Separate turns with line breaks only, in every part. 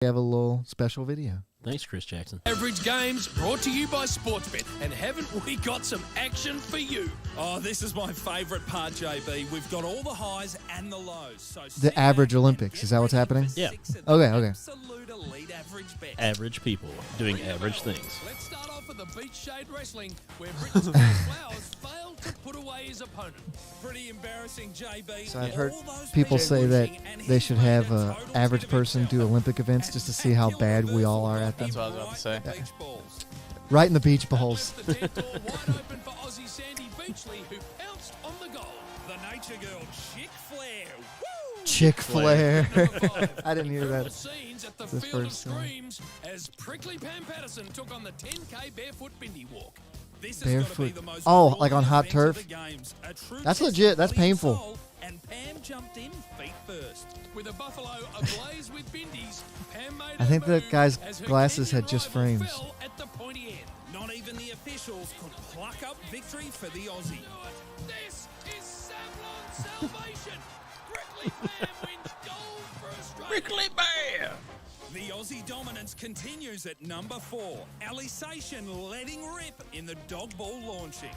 have a little special video.
Thanks, Chris Jackson.
Average Games brought to you by Sportsbet. And haven't we got some action for you?
Oh, this is my favourite part, JB. We've got all the highs and the lows. So
The average Olympics. Is that what's happening?
Yeah.
Okay.
Absolute elite average bets.
Average people doing average things.
Let's start off with the Beach Shade Wrestling, where Britain's Flowers failed to put away his opponent.
Pretty embarrassing, JB.
So I've heard
All those
people
bets
say that
losing, and
they
he
should
made
have
a
an
total
average
negative
person do
impact.
Olympic events just to see how bad we all are at them.
That's what I was about to say.
Beach balls.
Right in the beach balls.
The 10th door wide open for Aussie Sandy Beachley, who pounced on the goal.
The nature girl, Chick Flair. Woo!
Chick Flair.
Number 5.
I didn't hear that.
Scenes at the
this
Field of
first time.
Screams as Prickly Pam Patterson took on the 10K barefoot bindie walk.
This has gotta be
Barefoot.
the most
Oh, like on
grueling
hot
event
turf?
of the games. A true
That's
test
legit.
of
That's
body and
painful.
soul, and Pam jumped in feet first.
With a buffalo ablaze with bindies, Pam made
I think
her
the
move
guy's
as her
glasses
Kenyan
had just
rival
frames.
fell at the pointy end.
Not even the officials could pluck up victory for the Aussie.
This is Savlon Salvation. Prickly Pam wins gold for Australia.
Bear! The Aussie dominance continues at number 4. Alisation letting rip in the dog ball launching.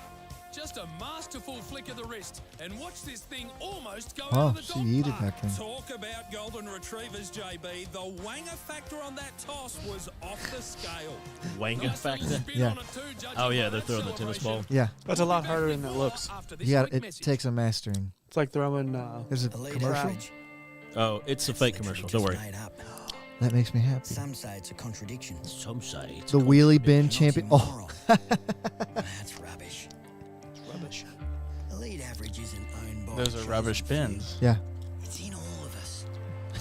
Just a masterful flick of the wrist, and watch this thing almost go
Oh,
out of the
she
dog
yeeted
park.
that thing.
Talk about golden retrievers, JB. The wanger factor on that toss was off the scale.
Wanga
Nice little
factor.
spin
Yeah.
on it too, judging
Oh,
by
yeah, they're
that
throwing the tennis ball.
celebration.
Yeah.
That's a lot harder than it looks.
After this
Yeah,
quick
it
message.
takes a mastering.
It's like throwing.
There's a commercial?
Oh, it's a fake commercial. Don't worry.
That makes me happy.
Some say it's a contradiction.
Some say it's
The wheelie bin champion. Oh,
Oxymoron. That's rubbish.
It's rubbish.
Elite average isn't owned by
Those
a
are
chosen
rubbish
few.
bins.
yeah.
It's in all of us.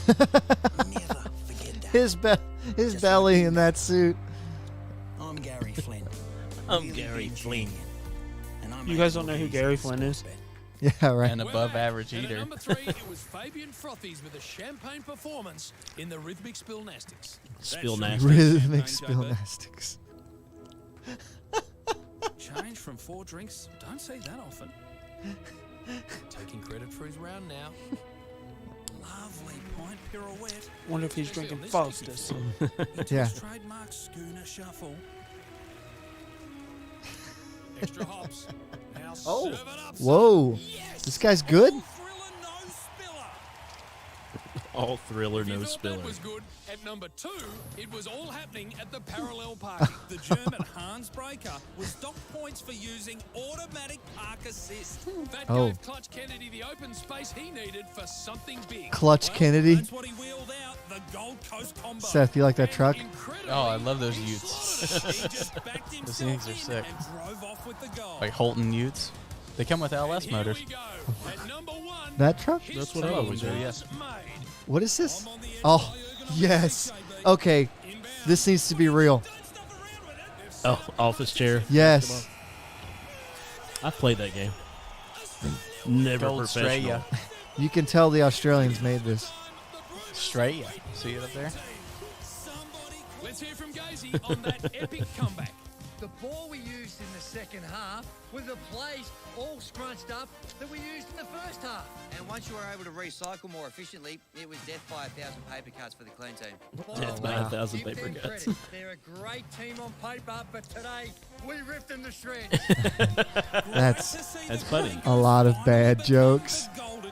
Never forget that.
His belly in that suit.
I'm Gary Flynn.
I'm
Really
Gary
been
Flynn.
champion. And I
You
make
guys
all
don't know who
these
Gary
at
Flynn is?
Sportsbet.
Yeah, right.
And
We're
above
back.
average
And at
eater.
number 3, it was Fabian Frothies with a champagne performance in the rhythmic spillnastics.
Spill
That
nasty.
Rhythmic
Champagne, JB.
spillnastics.
Change from 4 drinks. Don't see that often.
Taking credit for his round now.
Lovely point pirouette.
Wonder if he's
Especially
drinking
on this sticky
Faustus.
Into
Yeah.
his trademark schooner shuffle.
Extra hops. Now
Oh.
serve it up. son.
Whoa.
Yes!
This guy's good?
Thriller, no spiller.
All thriller,
If you
no
thought
spiller.
that was good, at number 2, it was all happening at the parallel parking.
The German Hans Breaker was docked points for using automatic park assist.
That
Oh.
gave Clutch Kennedy the open space he needed for something big.
Clutch
Well,
Kennedy.
That's what he wheeled out, the Gold Coast combo.
Seth, you like that
And
truck?
incredibly,
Oh, I love those
he
utes.
slotted it.
He just backed himself
things are
in
sick.
and drove off with the goal.
Like Holton Utes. They come with LS
And here
motors.
we go. At number 1,
That truck?
That's what I
Some of
always
them
do.
do,
was made.
What is this?
I'm on the edge
Oh,
of my ergonomic
yes.
seat, JB.
Okay,
Inbound.
this needs to be real.
Don't stop around with it.
Oh, office chair.
Yes.
I've played that game. Never
Gold
professional.
Straya.
You can tell the Australians made this.
Straya. See it up there?
Let's hear from Gazy on that epic comeback.
The ball we used in the second half was the plays all scrunched up that we used in the first half.
And once you were able to recycle more efficiently, it was death by 1,000 paper cuts for the clean team.
Death by
wow.
1,000
Give
paper
them
cuts.
credit. They're a great team on paper, but today we ripped them to shreds.
That's
funny.
a lot of bad jokes.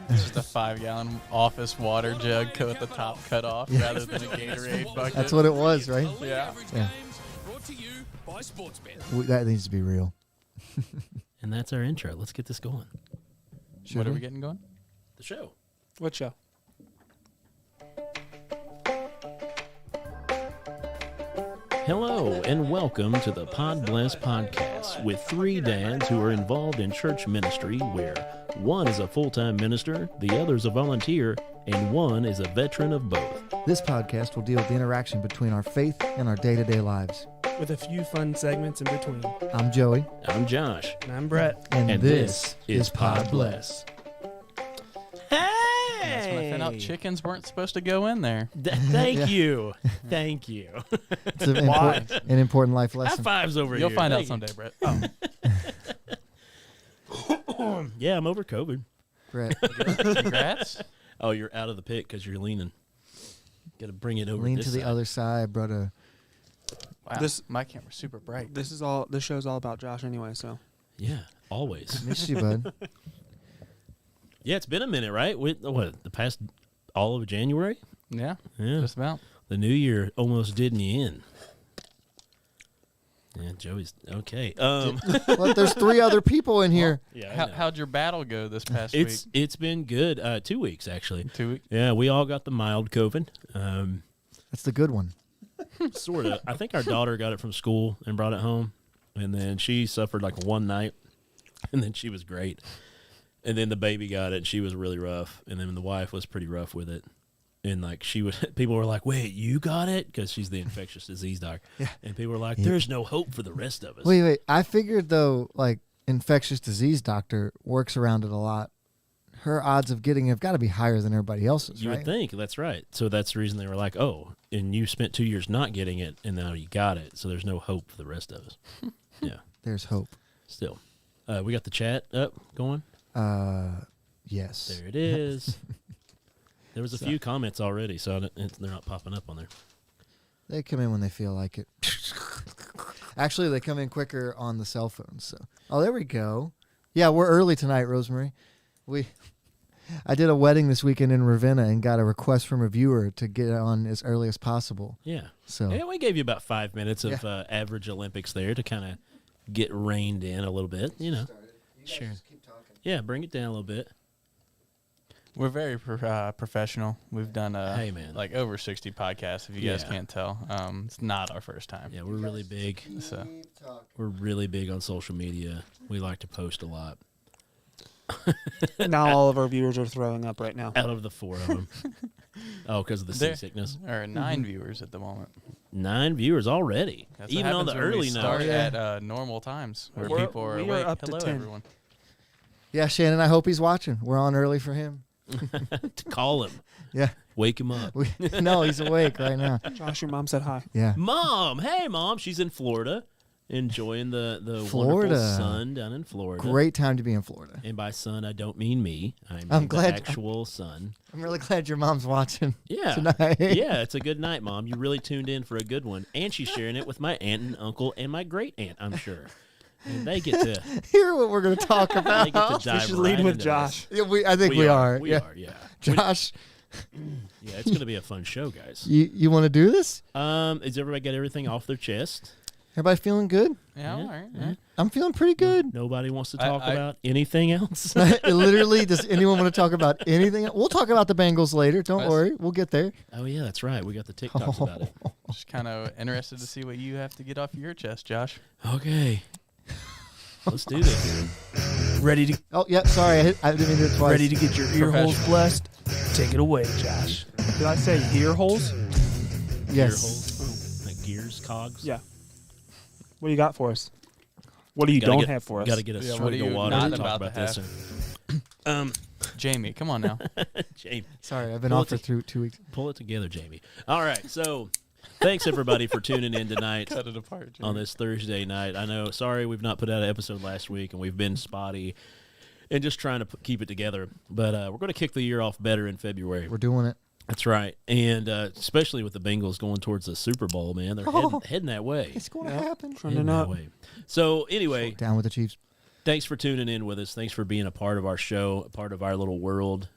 Just a 5-gallon office water jug with the top cut off
Yeah.
rather than a Gatorade bucket.
That's what it was, right?
Elite
Yeah.
Average
Yeah.
Games brought to you by Sportsbet.
That needs to be real.
And that's our intro. Let's get this going.
Should
What are
we?
we getting going?
The show.
What show?
Hello, and welcome to the Podbless podcast with 3 dads who are involved in church ministry where one is a full-time minister, the other is a volunteer, and one is a veteran of both.
This podcast will deal with the interaction between our faith and our day-to-day lives.
With a few fun segments in between.
I'm Joey,
I'm Josh,
And I'm Brett.
and,
and
this is
Podbless.
That's when I found out chickens weren't supposed to go in there.
Thank
Yeah.
you. Thank you.
It's an
Why?
an important life
High
lesson.
fives over
You'll
here.
find out
Thank you.
someday, Brett.
Yeah, I'm over COVID.
Brett,
Congrats.
Oh, you're out of the pit because you're leaning. Got to bring it over.
Lean
this
to the
side.
other side, brother.
Wow, my camera's super bright.
This show's all about Josh anyway. So
Yeah, always.
Missed you, bud.
Yeah, it's been a minute, right? The past all of January?
Yeah,
Yeah.
just about.
The new year almost did me in. Yeah, Joey's okay.
Well, there's 3 other people in here.
Yeah, I know.
How'd your battle go this past
It's been good. 2 weeks actually.
week? 2 weeks.
Yeah, we all got the mild COVID.
That's the good one.
Sort of. I think our daughter got it from school and brought it home, and then she suffered like one night, and then she was great. And then the baby got it, and she was really rough, and then the wife was pretty rough with it. And like people were like, "Wait, you got it?" Because she's the infectious disease doctor.
Yeah.
And people were like, "There's no hope for the rest of us."
Wait. I figured, though, like, infectious disease doctor works around it a lot. Her odds of getting it have got to be higher than everybody else's,
You
right?
would think. That's right. So that's the reason they were like, "Oh, and you spent 2 years not getting it, and now you got it. So there's no hope for the rest of us." Yeah.
There's hope.
Still, we got the chat up going.
Yes.
There it is. There was a few comments already, so they're not popping up on there.
They come in when they feel like it. Actually, they come in quicker on the cell phones. So, there we go. Yeah, we're early tonight, Rosemary. I did a wedding this weekend in Ravenna and got a request from a viewer to get on as early as possible.
Yeah.
So
Yeah, we gave you about 5 minutes of average Olympics there to kind of get reined in a little bit, you know. Sure. Yeah, bring it down a little bit.
We're very professional. We've done
Hey, man.
like over 60 podcasts. If you guys can't tell, it's not our first time.
Yeah, we're really big.
So
We're really big on social media. We like to post a lot.
now all of our viewers are throwing up right now.
Out of the 4 of them. Oh, because of the
There-
seasickness.
there are 9 viewers at the moment.
9 viewers already.
That's what
Even on
happens
the
when we
early
start
night.
at normal times where
We're-
people are
we are
awake.
up to
Hello,
10.
everyone.
yeah, Shannon, I hope he's watching. We're on early for him.
To call him.
Yeah.
Wake him up.
No, he's awake right now.
Josh, your mom said hi.
Yeah.
Mom! Hey, Mom. She's in Florida. Enjoying the
Florida.
wonderful sun down in Florida.
Great time to be in Florida.
And by sun, I don't mean me. I mean
I'm glad-
the actual sun.
I'm really glad your mom's watching
Yeah.
tonight.
Yeah, it's a good night, Mom. You really tuned in for a good one. And she's sharing it with my aunt and uncle and my great aunt, I'm sure. And they get to
Hear what we're going to talk
they
about.
get to
We
dive
should
right
lead with
into
Josh.
this.
Yeah, I think we are.
We
yeah.
are, yeah.
Josh,
Yeah, it's going to be a fun show, guys.
you want to do this?
Is everybody got everything off their chest?
Everybody feeling good?
Yeah, all right. Yeah.
I'm feeling pretty good.
Nobody wants to talk
I-
about anything else?
Literally, does anyone want to talk about anything? We'll talk about the Bengals later. Don't
Let's-
worry. We'll get there.
Oh, yeah, that's right. We got the TikToks about it.
Just kind of interested to see what you have to get off your chest, Josh.
Okay. Let's do this.
Ready to
Oh, yeah. Sorry. I didn't mean to do it twice.
ready to get your ear holes blessed? Take it away, Josh. Did I say ear holes?
Gear
Yes.
holes. Like gears, cogs.
Yeah. What do you got for us? What do you
Gotta
don't
get-
have for us?
Got to get a
Yeah, what
swig
are
of
you
water
not
to talk
about
about
to
this.
Jamie, come on now.
Jamie,
Sorry. I've been
Well,
off for
it's
2 weeks.
pull it together, Jamie. All right, so thanks everybody for tuning in tonight
Cut it apart.
on this Thursday night. I know, sorry we've not put out an episode last week, and we've been spotty and just trying to keep it together. But we're going to kick the year off better in February.
We're doing it.
That's right, and especially with the Bengals going towards the Super Bowl, man, they're heading that way.
It's going to
Yep.
happen.
Heading
Trending
that
up.
way. So anyway,
Down with the Chiefs.
thanks for tuning in with us. Thanks for being a part of our show, a part of our little world.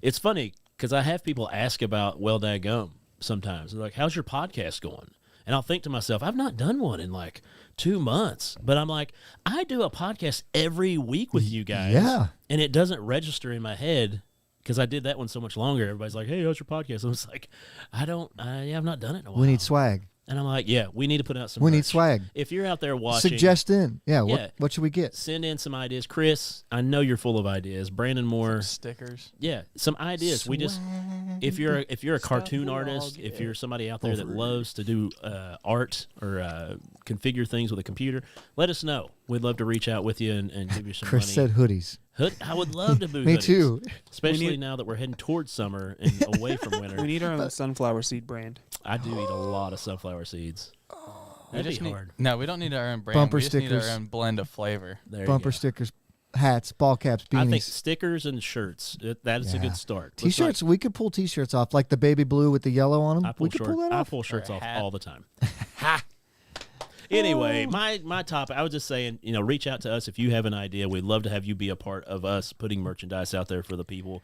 It's funny because I have people ask about Well Daggum sometimes. They're like, how's your podcast going? And I'll think to myself, I've not done one in like 2 months. But I'm like, I do a podcast every week with you guys.
Yeah.
And it doesn't register in my head because I did that one so much longer. Everybody's like, hey, how's your podcast? I was like, I've not done it in a while.
We need swag.
And I'm like, yeah, we need to put out some
We need
merch.
swag.
If you're out there watching,
Suggest in. Yeah.
Yeah.
What should we get?
send in some ideas. Chris, I know you're full of ideas. Brandon Moore,
Stickers.
yeah, some ideas. We just if you're a cartoon artist, if you're somebody out there that loves to do art or configure things with a computer, let us know. We'd love to reach out with you and give you some
Chris
money.
said hoodies.
I would love to do
Me
hoodies,
too.
especially now that we're heading towards summer and away from winter.
We need our own sunflower seed brand.
I do eat a lot of sunflower seeds.
We
That'd
just
be
need,
hard.
No, we don't need our own brand.
Bumper
we just need
stickers.
our own blend of flavor.
There
Bumper
you go.
stickers. hats, ball caps, beanies.
I think stickers and shirts. That is a good start. Let's
T-shirts, we could pull T-shirts off, like the baby blue with the yellow on them. We could pull that off.
I pull shirts off all the time. Anyway, my topic, I was just saying, reach out to us if you have an idea. We'd love to have you be a part of us putting merchandise out there for the people.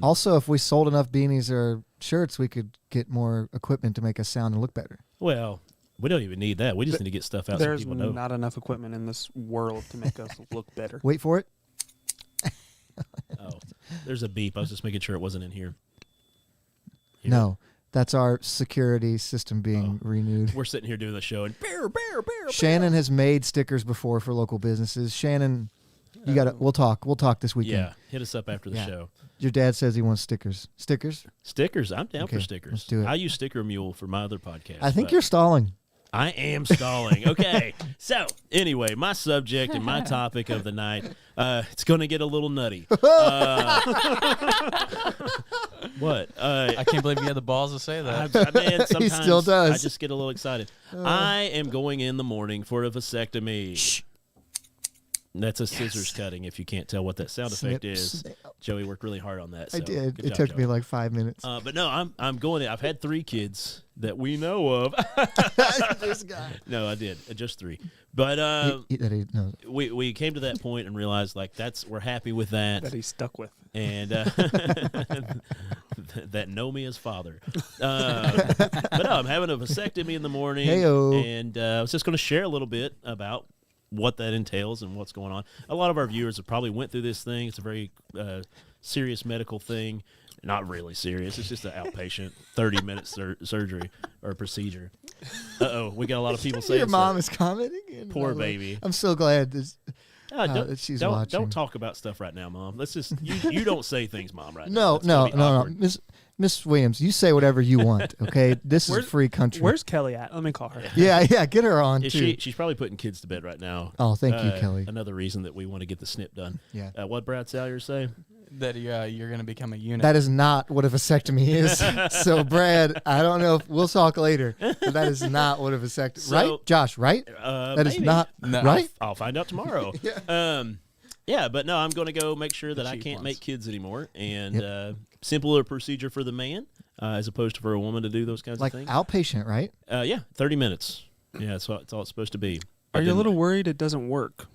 Also, if we sold enough beanies or shirts, we could get more equipment to make us sound and look better.
Well, we don't even need that. We just need to get stuff out so
There's
people know.
not enough equipment in this world to make us look better.
Wait for it.
Oh, there's a beep. I was just making sure it wasn't in here.
No, that's our security system being renewed.
We're sitting here doing the show, and bear.
Shannon has made stickers before for local businesses. Shannon, you got to. We'll talk. We'll talk this weekend.
Yeah, hit us up after the show.
Your dad says he wants stickers. Stickers?
Stickers. I'm down for
Okay,
stickers.
let's do it.
I use Sticker Mule for my other podcast.
I think
but
you're stalling.
I am stalling. Okay. So, anyway, my subject and my topic of the night, it's going to get a little nutty. What?
I can't believe you had the balls to say that.
Man, sometimes
still does.
I just get a little excited. I am going in the morning for a vasectomy. Shh. That's a scissors cutting, if you can't tell what that sound effect is. Joey worked really hard on that. So
I did.
good
It
job,
took
Joey.
me like 5 minutes.
But no, I'm going in. I've had 3 kids that we know of.
This guy.
No, I did. Just 3. But
No.
we came to that point and realized we're happy with that.
That he's stuck with.
And that know me as father. But no, I'm having a vasectomy in the morning.
Heyo.
And I was just going to share a little bit about what that entails and what's going on. A lot of our viewers have probably went through this thing. It's a very serious medical thing. Not really serious. It's just an outpatient 30-minute surgery or procedure. Uh-oh, we got a lot of people saying
Your mom is commenting. And
Poor baby.
I'm so glad this, she's
don't
watching.
talk about stuff right now, Mom. Let's just you don't say things, Mom. Right
No,
now. That's gonna be
no.
awkward.
Miss Williams, you say whatever you want, okay? This is a free country.
Where's Kelly at? Let me call her.
Yeah, get her on, too.
She's probably putting kids to bed right now.
Oh, thank you, Kelly.
Another reason that we want to get the snip done.
Yeah.
What Brad Salyer say?
That you're going to become a unit.
That is not what a vasectomy is. So, Brad, I don't know if we'll talk later, but that is not what a vasectomy right? Josh, right? That is
Maybe.
not
No.
right?
I'll find out tomorrow. Yeah, but no, I'm going to go make sure that I can't make kids anymore. And simpler procedure for the man as opposed to for a woman to do those kinds
Like
of things.
outpatient, right?
Yeah, 30 minutes. Yeah, that's all it's supposed to be.
Are you a little worried it doesn't work?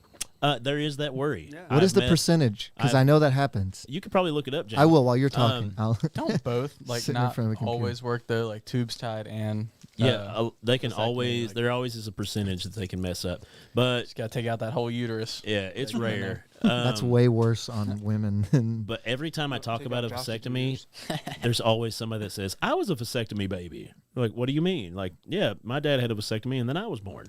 There is that worry.
Yeah.
What is the percentage? Because I know that happens.
You could probably look it up, James.
I will while you're talking.
Don't both
Sitting in
not
front of the computer.
always work though, like tubes tied and
they can
vasectomy,
always.
like-
There always is a percentage that they can mess up, but
just got to take out that whole uterus.
yeah, it's
Like,
rare.
That's way worse on women than.
But every time I talk
take
about a
out Josh's
vasectomy, there's always somebody that says, "I was a vasectomy baby." Like, what do you mean? Like, yeah, my dad had a vasectomy and then I was born.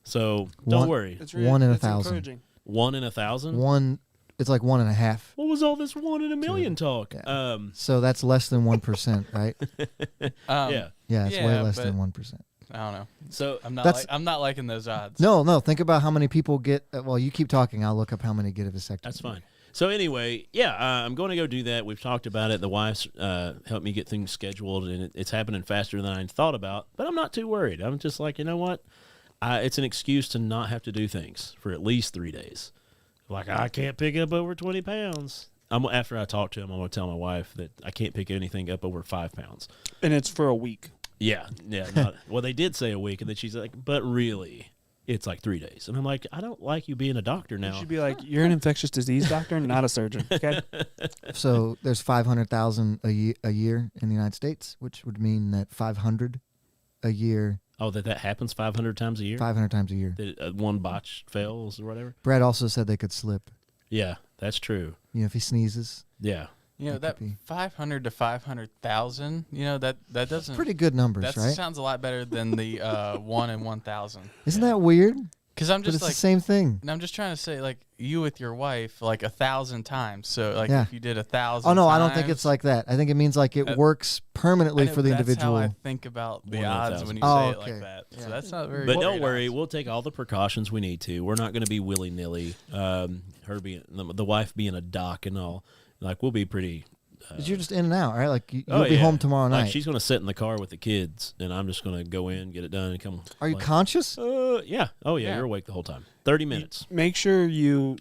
So don't worry.
It's
One in 1,000.
encouraging.
1 in 1,000.
One, it's like 1.5.
What was all this 1 in a million talk?
Yeah. So that's less than 1%, right?
Yeah.
Yeah, it's way less
but
than 1%.
I don't know.
So
I'm not liking those odds.
No. Think about how many people get. Well, you keep talking. I'll look up how many get a vasectomy.
that's fine. So anyway, yeah, I'm going to go do that. We've talked about it. The wife's helped me get things scheduled, and it's happening faster than I thought about. But I'm not too worried. I'm just like, you know what? It's an excuse to not have to do things for at least 3 days. Like, I can't pick up over 20 pounds. After I talk to him, I'm going to tell my wife that I can't pick anything up over 5 pounds.
And it's for a week.
Yeah. Well, they did say a week, and then she's like, but really, it's like 3 days. And I'm like, I don't like you being a doctor now.
You should be like, you're an infectious disease doctor, not a surgeon. Okay.
So there's 500,000 a year in the United States, which would mean that 500 a year.
Oh, that happens 500 times a year?
500 times a year.
That one botch fails or whatever?
Brad also said they could slip.
Yeah, that's true.
You know, if he sneezes.
Yeah.
You know,
It
that
could be.
500 to 500,000, you know, that doesn't...
Pretty good numbers,
That
right?
sounds a lot better than the 1 in 1,000.
Isn't that weird?
Because I'm
But
just
it's
like...
the same thing.
And I'm just trying to say, like, you with your wife, like 1,000 times. So, like,
Yeah.
if you did 1,000
Oh, no,
times,
I don't think it's like that. I think it means like it works permanently
I know,
for the
that's
individual.
how I think about the
1 in
odds
1,000.
when you
Oh,
say it
okay.
like that. So that's not very
But
great
don't worry,
odds.
we'll take all the precautions we need to. We're not going to be willy-nilly. Her being the wife being a doc and all. Like, we'll be pretty...
But you're just in and out, right? Like you'll
Oh,
be
yeah.
home tomorrow
Like,
night.
she's going to sit in the car with the kids, and I'm just going to go in, get it done, and come.
Are you
like,
conscious?
Yeah. Oh, yeah,
Yeah.
You're awake the whole time. 30 minutes.
Make sure you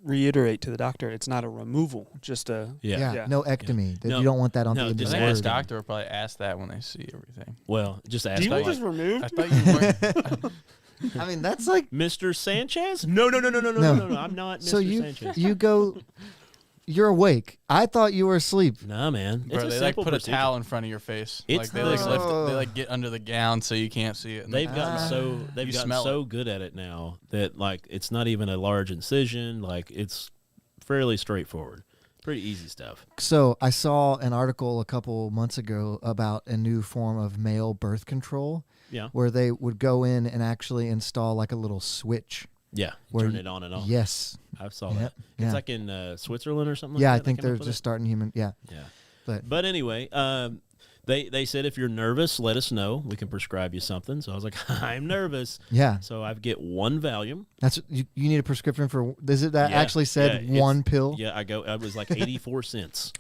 reiterate to the doctor, it's not a removal, just a
Yeah, no ectomy. That
No,
you don't want that on
no,
the end
just
of
I
the
think
ask
the
word.
doctor will probably ask that when they see everything.
Well, just ask.
Do you
them,
want this removed?
I thought you weren't.
I mean, that's like
Mr. Sanchez? No. I'm not Mr.
so
Sanchez.
you go. You're awake. I thought you were asleep.
Nah, man.
Bro,
It's a
they like
simple
put
procedure.
a towel in front of your face.
It's
Like they like
the-
lift it, they like get under the gown so you can't see it. And
They've gotten
You
gotten
smell
so good at it now that like it's not even a large incision. Like it's fairly straightforward. Pretty easy stuff.
So I saw an article a couple months ago about a new form of male birth control
Yeah.
where they would go in and actually install like a little switch.
Yeah.
Where
Turn
you-
it on and off.
Yes.
I saw
Yep,
that.
yeah.
It's like in Switzerland or something like
Yeah,
that.
I
they
think
came
they're
up with
just
it?
starting human. Yeah.
Yeah.
But
Anyway, they said if you're nervous, let us know. We can prescribe you something. So I was like, I'm nervous.
yeah,
So I get one Valium.
that's you need a prescription for. Is it that
Yeah,
actually said
yeah,
one pill?
Yeah, I was like 84 cents.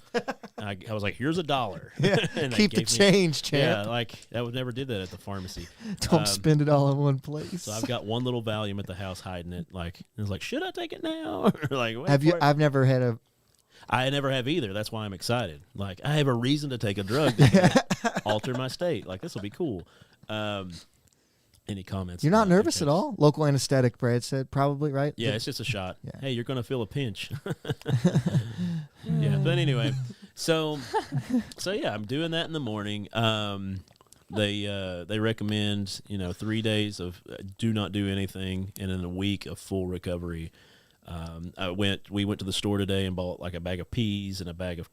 I was like, here's $1.
Yeah.
And they
Keep the
gave me-
change,
Yeah,
champ.
like I would never did that at the pharmacy.
Don't spend it all in one place.
So I've got one little Valium at the house hiding it. Like I was like, should I take it now? Or like, wait
Have you?
for it.
I've never had a.
I never have either. That's why I'm excited. Like I have a reason to take a drug that can alter my state. Like this will be cool. Any comments?
You're not
about
nervous at
Case?
all. Local anesthetic, Brad said, probably right.
Yeah, it's just a shot.
Yeah.
Hey, you're gonna feel a pinch. Yeah, but anyway, so yeah, I'm doing that in the morning. They recommend 3 days of do not do anything, and then a week of full recovery. We went to the store today and bought like a bag of peas and a bag of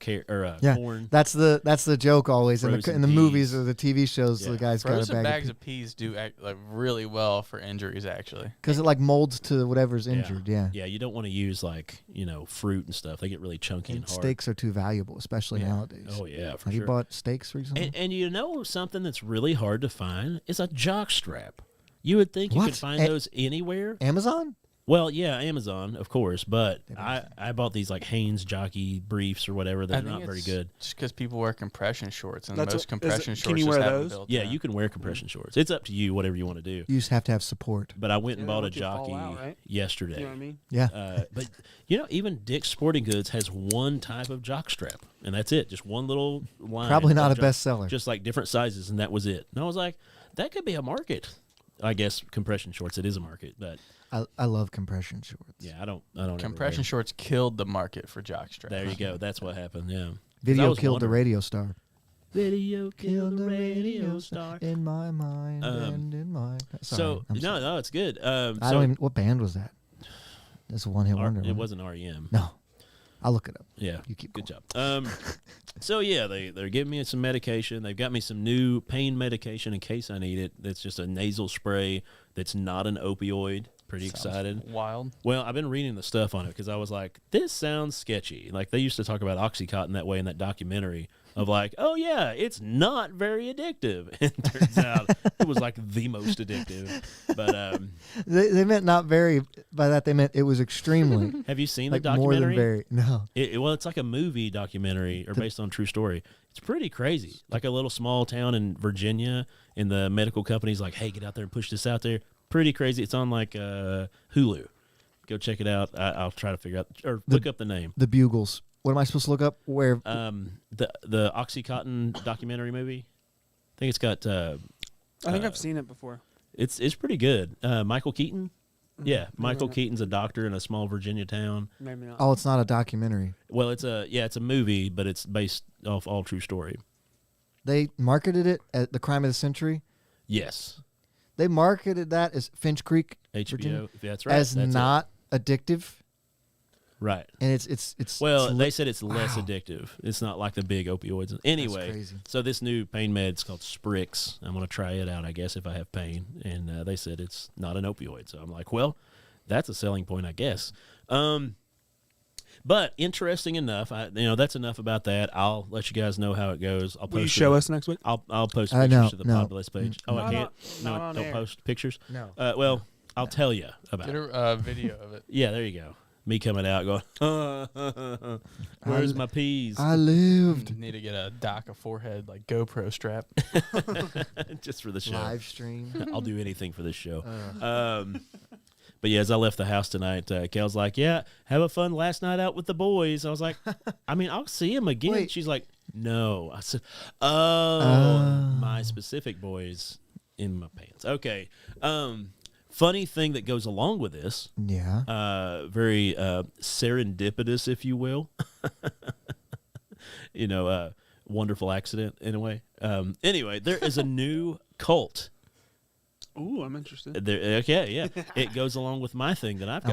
Yeah,
corn.
that's the joke always in
Frozen
the movies
peas.
or the TV shows.
Yeah.
The guy's got a
Frozen
bag
bags of peas do act like really well for injuries, actually.
because it like molds to whatever's injured. Yeah,
Yeah, you don't want to use like fruit and stuff. They get really chunky and,
and
hard.
steaks are too valuable, especially nowadays.
Oh yeah, for
Have you
sure.
bought steaks recently?
And something that's really hard to find is a jock strap. You would think you
What?
could find those anywhere.
Amazon?
Well, yeah, Amazon, of course, but I bought these like Hanes jockey briefs or whatever. They're not very good.
Just because people wear compression shorts, and
That's
most
what-
compression
is it-
shorts
can you
just
wear
have them
those?
built
Yeah,
in.
you can wear compression shorts. It's up to you, whatever you want to do.
You just have to have support.
But I went and
Yeah,
bought a
once you fall
jockey
out, right?
yesterday.
You know what I mean?
Yeah.
But even Dick's Sporting Goods has one type of jock strap, and that's it. Just one little line.
Probably not
of
a
jock-
bestseller.
Just like different sizes, and that was it. And I was like, that could be a market. I guess compression shorts. It is a market, but
I love compression shorts.
yeah, I don't. ever
Compression
wear
shorts killed the market for jock straps.
them. There you go. That's what happened. Yeah. 'Cause I
Video
was
killed the
wondering-
radio star.
Video killed the radio star.
in my mind and in my. Sorry, I'm sorry.
No, it's good.
I don't even. What band was that? That's a one-hit wonder.
It
wasn't
wasn't REM.
No, I'll look it up.
Yeah.
You keep
Good
going.
job. So yeah, they're giving me some medication. They've got me some new pain medication in case I need it. That's just a nasal spray that's not an opioid. Pretty excited.
Wild.
Well, I've been reading the stuff on it because I was like, this sounds sketchy. Like they used to talk about OxyContin that way in that documentary of like, oh yeah, it's not very addictive. And it turns out it was like the most addictive. But
They meant not very. By that they meant it was extremely.
have you seen
like
the
more
documentary?
than very. No.
Well, it's like a movie documentary or based on true story. It's pretty crazy. Like a little small town in Virginia, and the medical company's like, "Hey, get out there and push this out there." Pretty crazy. It's on like Hulu. Go check it out. I'll try to figure out or look up the name.
The Bugles. What am I supposed to look up? Where?
The OxyContin documentary movie. I think it's got.
I think I've seen it before.
It's pretty good. Michael Keaton. Yeah, Michael
not.
Keaton's a doctor in a small Virginia town.
Maybe not.
Oh, it's not a documentary.
Well, it's a movie, but it's based off all true story.
They marketed it at the Crime of the Century.
Yes.
They marketed that as Finch Creek,
HBO.
Virginia,
That's right.
as
That's it.
not addictive,
Right.
and it's
Well,
it's
they said it's less addictive. It's not like the big opioids. Anyway,
crazy.
so this new pain med's called Sprix. I'm going to try it out, I guess, if I have pain. And they said it's not an opioid. So I'm like, well, that's a selling point, I guess. But interesting enough, that's enough about that. I'll let you guys know how it goes. I'll post
Will you
it.
show us next week?
I'll post
No,
pictures to the
no.
Podbless page. Oh,
Not
I can't.
not on
don't
air.
post pictures.
No.
Well, I'll tell you about
Get
it.
a video of it.
Yeah, there you go. Me coming out going, where's my peas?
I lived
Need to get a dock of forehead like GoPro strap.
Just for the show.
live stream.
I'll do anything for this show. But yeah, as I left the house tonight, Kel's like, "Yeah, have a fun last night out with the boys." I was like, "I mean, I'll see him again."
Wait.
She's like, "No." I said, "Oh, my specific boys in my pants." Okay. Funny thing that goes along with this,
Yeah.
very serendipitous, if you will. Wonderful accident in a way. Anyway, there is a new cult.
Ooh, I'm interested.
Okay, yeah. It goes along with my thing that I've got.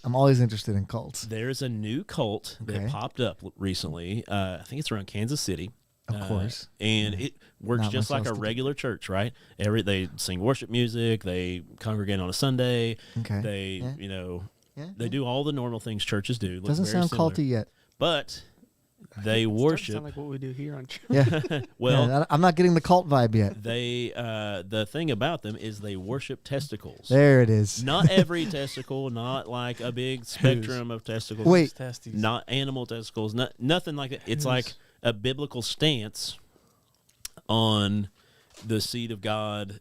I'm always interested in cults.
There's a new cult that popped up recently. I think it's around Kansas City.
Of course.
And it works
Not
just
much
like a
else to do.
regular church, right? They sing worship music, they congregate on a Sunday.
Okay.
They,
Yeah.
they do all the normal things churches do. Look
Doesn't
very
sound
similar.
culty yet.
But they
Doesn't
worship.
sound like what we do here on church.
Yeah.
Well,
Yeah, I'm not getting the cult vibe yet.
they the thing about them is they worship testicles.
There it is.
Not every testicle, not like a big spectrum of testicles.
Wait.
Testes.
Not animal testicles, nothing like that. It's like a biblical stance on the seed of God,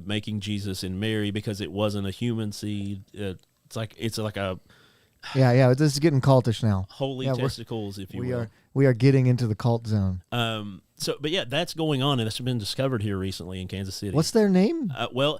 making Jesus and Mary, because it wasn't a human seed. It's like a
Yeah. This is getting cultish now.
holy
Yeah, we're-
testicles, if you will.
We are getting into the cult zone.
But yeah, that's going on, and it's been discovered here recently in Kansas City.
What's their name?
Well,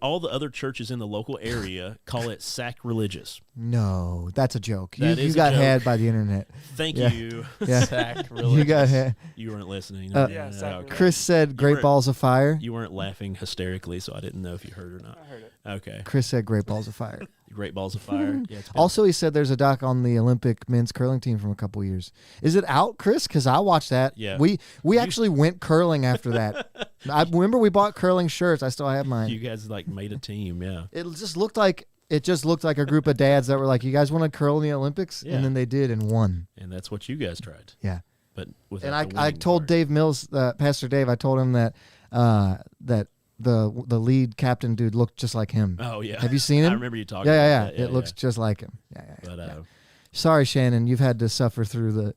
all the other churches in the local area call it sacrilegious.
No, that's a joke.
That
You
is a
got
joke.
had by the internet.
Thank
Yeah.
you.
Yeah.
Sacrilegious.
You got had.
You weren't listening.
Yeah,
Okay.
sacrilegious.
Chris said Great
were-
Balls of Fire.
You weren't laughing hysterically, so I didn't know if you heard or not.
I heard it.
Okay.
Chris said Great Balls of Fire.
Great Balls of Fire. Yeah, it's been-
Also, he said there's a doc on the Olympic men's curling team from a couple years. Is it out, Chris? Because I watched that.
Yeah.
We actually went curling after that. I remember we bought curling shirts. I still have mine.
you guys made a team, yeah.
It just looked like a group of dads that were like, "You guys want to curl in the Olympics?"
Yeah.
And then they did and won.
And that's what you guys tried.
Yeah.
But with
And I told Dave Mills, Pastor Dave, I told him that that the lead captain dude looked just like him.
Oh yeah.
Have you seen him?
I remember you talking.
Yeah.
about that.
It looks just like him. Yeah.
But
Sorry, Shannon, you've had to suffer through the.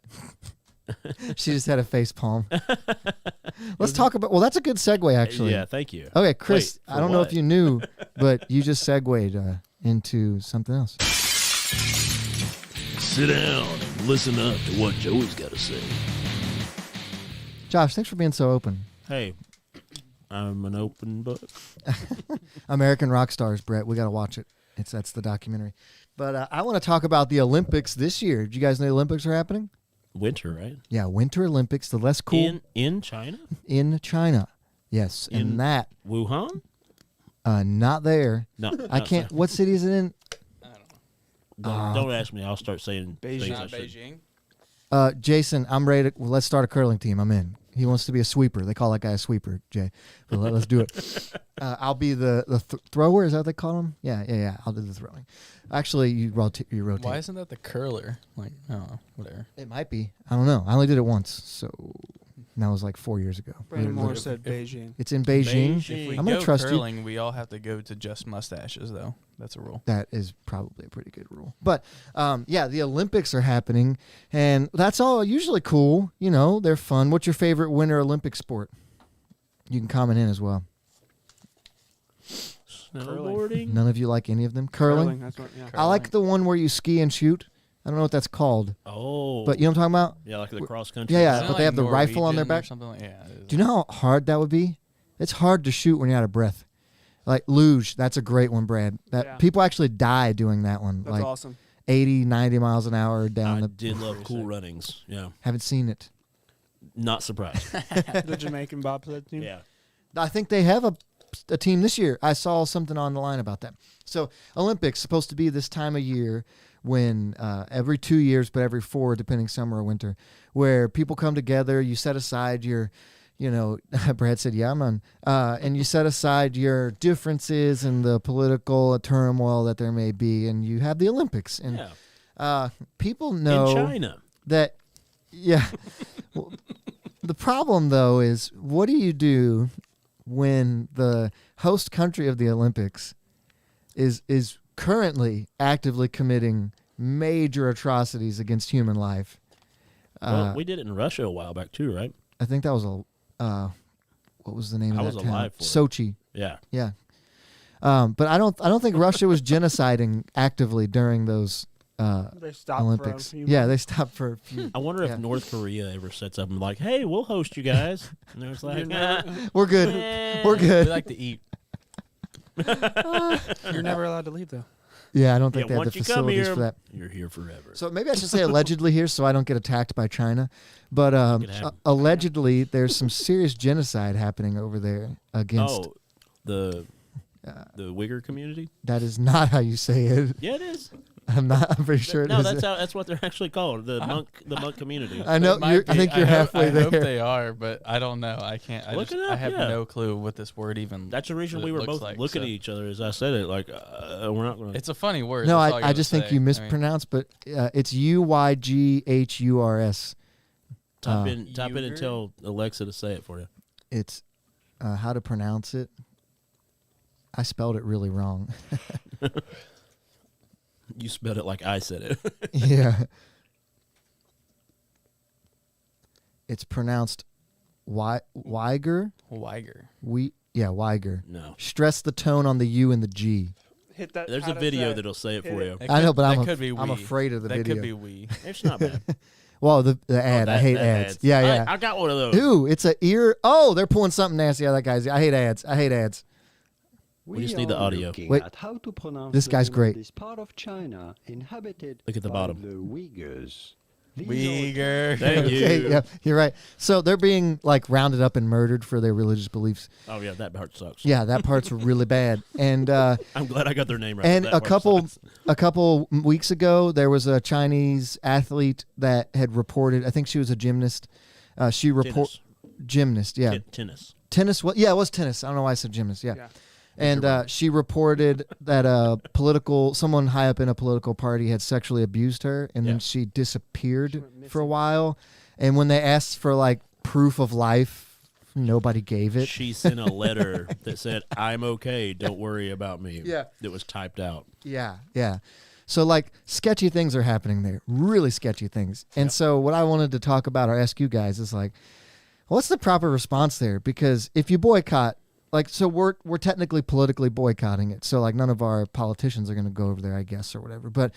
She just had a face palm. Let's talk about. Well, that's a good segue, actually.
yeah, thank you.
Okay, Chris.
Wait,
I don't know
what?
if you knew, but you just segued into something else.
Sit down and listen up to what Joey's got to say.
Josh, thanks for being so open.
Hey, I'm an open book.
American Rock Stars, Brett. We got to watch it. That's the documentary. But I want to talk about the Olympics this year. Did you guys know the Olympics are happening?
Winter, right?
Yeah, Winter Olympics, the less cool
In China?
in China. Yes,
In
and that
Wuhan?
not there.
No.
I can't. What city is it in?
Don't ask me. I'll start saying
Beijing.
things I
Not
shouldn't.
Beijing.
Jason, I'm ready. Let's start a curling team. I'm in. He wants to be a sweeper. They call that guy a sweeper, Jay. But let's do it. I'll be the thrower. Is that what they call him? Yeah. I'll do the throwing. Actually, you rotate.
Why isn't that the curler? Like, I don't know. Whatever.
It might be. I don't know. I only did it once, so that was like 4 years ago.
Brandon Moore said Beijing.
It's in Beijing.
Beijing.
If we
I'm gonna
go
trust you.
curling, we all have to go to just mustaches, though. That's a rule.
That is probably a pretty good rule. But yeah, the Olympics are happening, and that's all usually cool. You know, they're fun. What's your favorite Winter Olympic sport? You can comment in as well.
Snowboarding?
None of you like any of them? Curling?
That's what, yeah.
I like the one where you ski and shoot. I don't know what that's called,
Oh.
but you know what I'm talking about?
Yeah, like the cross country.
Yeah, yeah.
Isn't it
but they have the rifle on their
Norwegian or
back.
Something like, yeah. it is.
Do you know how hard that would be? It's hard to shoot when you're out of breath. Like luge, that's a great one, Brad. That
Yeah.
people actually die doing that one.
That's
like
awesome.
80, 90 miles an hour down
I
the.
did love Cool Runnings. Yeah.
Haven't seen it.
Not surprised.
The Jamaican bobsled team.
Yeah.
I think they have a team this year. I saw something on the line about that. So Olympics supposed to be this time of year when every 2 years, but every 4, depending summer or winter, where people come together. You set aside your, Brad said, yeah, man, and you set aside your differences and the political turmoil that there may be, and you have the Olympics. And
Yeah.
people know
In China.
that, yeah. Well, the problem, though, is what do you do when the host country of the Olympics is currently actively committing major atrocities against human life?
Well, we did it in Russia a while back too, right?
I think that was what was the name
I
of
was
that town?
alive for it.
Sochi.
Yeah.
Yeah. But I don't think Russia was genociding actively during those
They stopped
Olympics.
For a few
Yeah, they
months.
stopped for a few.
I wonder if
Yeah.
North Korea ever sets up and like, hey, we'll host you guys. And there's like,
We're good. We're
We
good.
like to eat.
You're never allowed to leave though.
Yeah, I don't think they have
once
the
you come
facilities
here,
for that.
you're here forever.
So maybe I should say allegedly here, so I don't get attacked by China. But
Could happen.
allegedly, there's some serious genocide happening over there against.
The Uyghur community?
That is not how you say it.
Yeah, it is.
I'm pretty sure it
No,
is.
that's what they're actually called. The monk community.
I know.
It might
I
be.
think you're halfway
I
there.
hope they are, but I don't know. I can't.
Look it up,
I have
yeah.
no clue what this word even.
That's the reason
what
we
it
were
looks
both
like,
looking
so.
at each other as I said it. Like, we're not going to.
It's a funny word.
No,
that's all
I
gotta
just think
say.
you
I mean,
mispronounced, but it's UYGHURS.
Type in and
Uyghur?
tell Alexa to say it for you.
It's how to pronounce it. I spelled it really wrong.
You spelled it like I said it.
Yeah. It's pronounced Uyghur.
Uyghur.
Uyghur.
No.
Stress the tone on the U and the G.
Hit that.
There's
how
a
to
video
say-
that'll say it
hit
for
it.
you.
That
I know, but
that
I'm
could be
I'm
we.
afraid of the
that
video.
could be we.
It's not bad.
Well, the ad. I hate ads. Yeah, yeah.
I got one of those.
Ooh, it's a ear. Oh, they're pulling something nasty out of that guy's. I hate ads. I hate ads.
We just need the audio.
Wait,
How to pronounce
this
the
guy's
name of
great.
This part of China inhabited
Look at the
by
bottom.
the Uyghurs.
Uyghur.
Thank you.
Okay, yeah, you're right. So they're being like rounded up and murdered for their religious beliefs.
Oh yeah, that part sucks.
Yeah, that part's really bad. And
I'm glad I got their name right.
and
That
a
part sucks.
couple weeks ago, there was a Chinese athlete that had reported. I think she was a gymnast. She
Tennis.
gymnast. Yeah,
Tennis.
tennis. What? Yeah, it was tennis. I don't know why I said gymnast. Yeah.
Yeah.
And she reported that someone high up in a political party had sexually abused her, and
Yeah.
then she disappeared
She went
for a
missing.
while. And when they asked for like proof of life, nobody gave it.
She sent a letter that said, "I'm okay. Don't worry about me."
Yeah.
That was typed out.
Yeah, yeah. So like sketchy things are happening there, really sketchy things. And so what I wanted to talk about or ask you guys is like, what's the proper response there? Because if you boycott, like, so we're technically politically boycotting it. So like none of our politicians are going to go over there, I guess, or whatever. But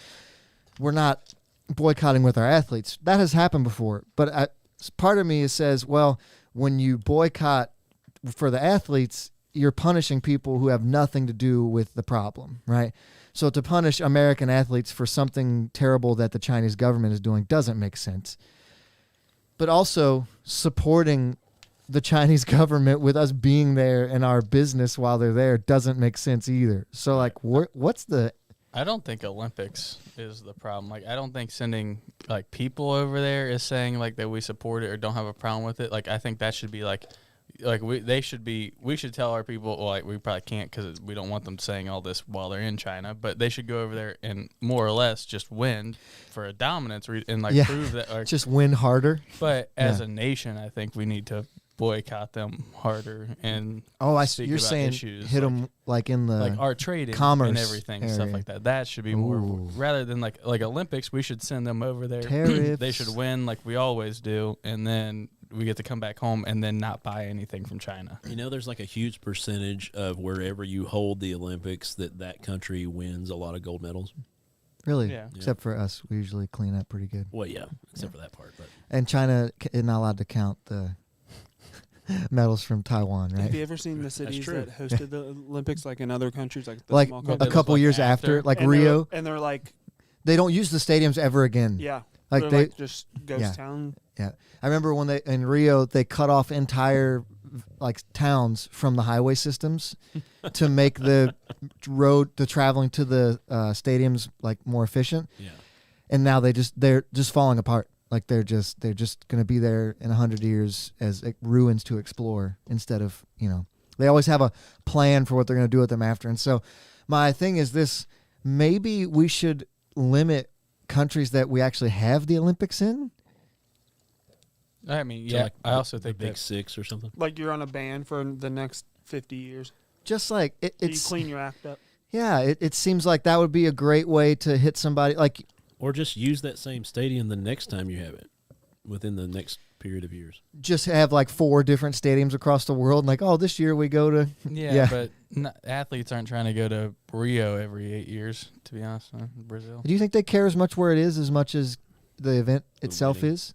we're not boycotting with our athletes. That has happened before. But part of me says, well, when you boycott for the athletes, you're punishing people who have nothing to do with the problem, right? So to punish American athletes for something terrible that the Chinese government is doing doesn't make sense. But also supporting the Chinese government with us being there and our business while they're there doesn't make sense either. So like, what's the...
I don't think Olympics is the problem. Like, I don't think sending like people over there is saying like that we support it or don't have a problem with it. Like, I think that should be like we should tell our people, well, like, we probably can't because we don't want them saying all this while they're in China, but they should go over there and more or less just win for a dominance and like prove that. Like,
just win harder.
but as
Yeah.
a nation, I think we need to boycott them harder and
Oh,
speak
you're
about
saying
issues
hit
like-
them like in the...
like our trading
commerce
and everything, stuff
area.
like that. That should be more
Ooh.
rather than like Olympics. We should send them over there.
Tariffs.
They should win like we always do, and then we get to come back home and then not buy anything from China.
You know, there's like a huge percentage of wherever you hold the Olympics that country wins a lot of gold medals.
Really?
Yeah.
Except for us, we usually clean up pretty good.
Well, yeah, except for that part. But
And China is not allowed to count the medals from Taiwan,
Have
right?
you ever seen the cities
true.
that hosted the Olympics, like in other countries, like the
Like
small
a
countries?
couple
like
years
after?
after, like
And
Rio,
and they're like,
they don't use the stadiums ever again.
yeah,
Like
they're
they-
like just ghost
yeah.
town.
Yeah, I remember when they in Rio they cut off entire like towns from the highway systems to make the traveling to the stadiums like more efficient.
yeah,
And now they're just falling apart. Like they're just going to be there in 100 years as ruins to explore instead of, they always have a plan for what they're going to do with them after. And so my thing is this: maybe we should limit countries that we actually have the Olympics in.
I mean,
So,
yeah,
like,
I also
the
think
Big
that
Six or something.
Like you're on a ban for the next 50 years.
Just like
So you
it's
clean your act up.
yeah, it seems like that would be a great way to hit somebody. Like
Or just use that same stadium the next time you have it, within the next period of years.
just have like 4 different stadiums across the world, and like, oh, this year we go to
Yeah, but athletes aren't trying to go to Rio every 8 years, to be honest, Brazil.
Do you think they care as much where it is as much as the event itself is?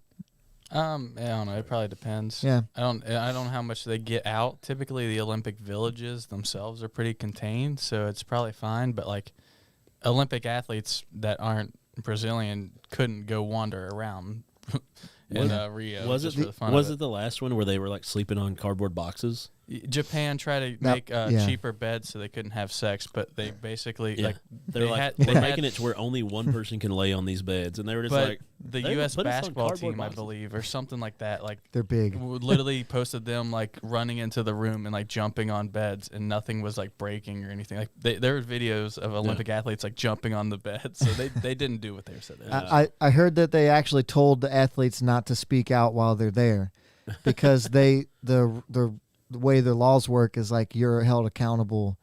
I don't know. It probably depends.
Yeah.
I don't know how much they get out. Typically, the Olympic villages themselves are pretty contained, so it's probably fine. But like Olympic athletes that aren't Brazilian couldn't go wander around in Rio.
Was
just
it
for the fun
was
of
it the last one where they were like sleeping on cardboard boxes?
Japan tried to make cheaper beds so they couldn't have sex, but they basically
we're making it to where only one person can lay on these beds, and they were just like
the U.S. basketball team, I believe, or something like that. Like
they're big.
Literally posted them like running into the room and like jumping on beds, and nothing was like breaking or anything. Like there were videos of Olympic athletes like jumping on the bed, so they didn't do what they said.
I heard that they actually told the athletes not to speak out while they're there, because the way the laws work is like you're held accountable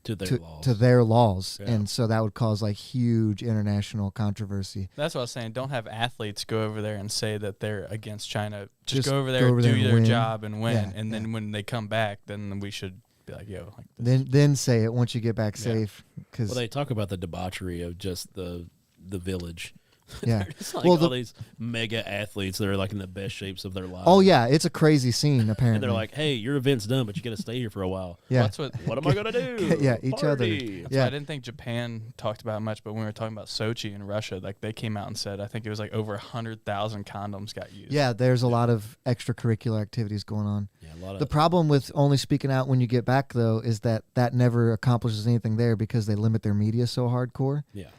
to
their laws,
Yeah.
and so that would cause like huge international controversy.
That's what I was saying. Don't have athletes go over there and say that they're against China. Just go over
go
there,
over
do
there and
their
win.
job, and win.
Yeah,
and then when they come back, then we should be like, yo. Like
Then say it once you get back safe. Cause
they talk about the debauchery of just the village.
Yeah.
It's like
Well,
all these mega athletes that are like in the best shapes of their lives.
Oh yeah, it's a crazy scene apparently.
And they're like, "Hey, your event's done, but you got to stay here for a while."
Yeah.
That's what.
What am I gonna do?
Yeah, each other.
Party.
That's why I didn't think Japan talked about it much, but when we were talking about Sochi in Russia, like they came out and said, I think it was like over 100,000 condoms got used.
Yeah, there's a lot of extracurricular activities going on.
Yeah, a lot of
The problem with only speaking out when you get back, though, is that never accomplishes anything there because they limit their media so hardcore.
Yeah.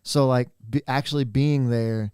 So, like, actually being there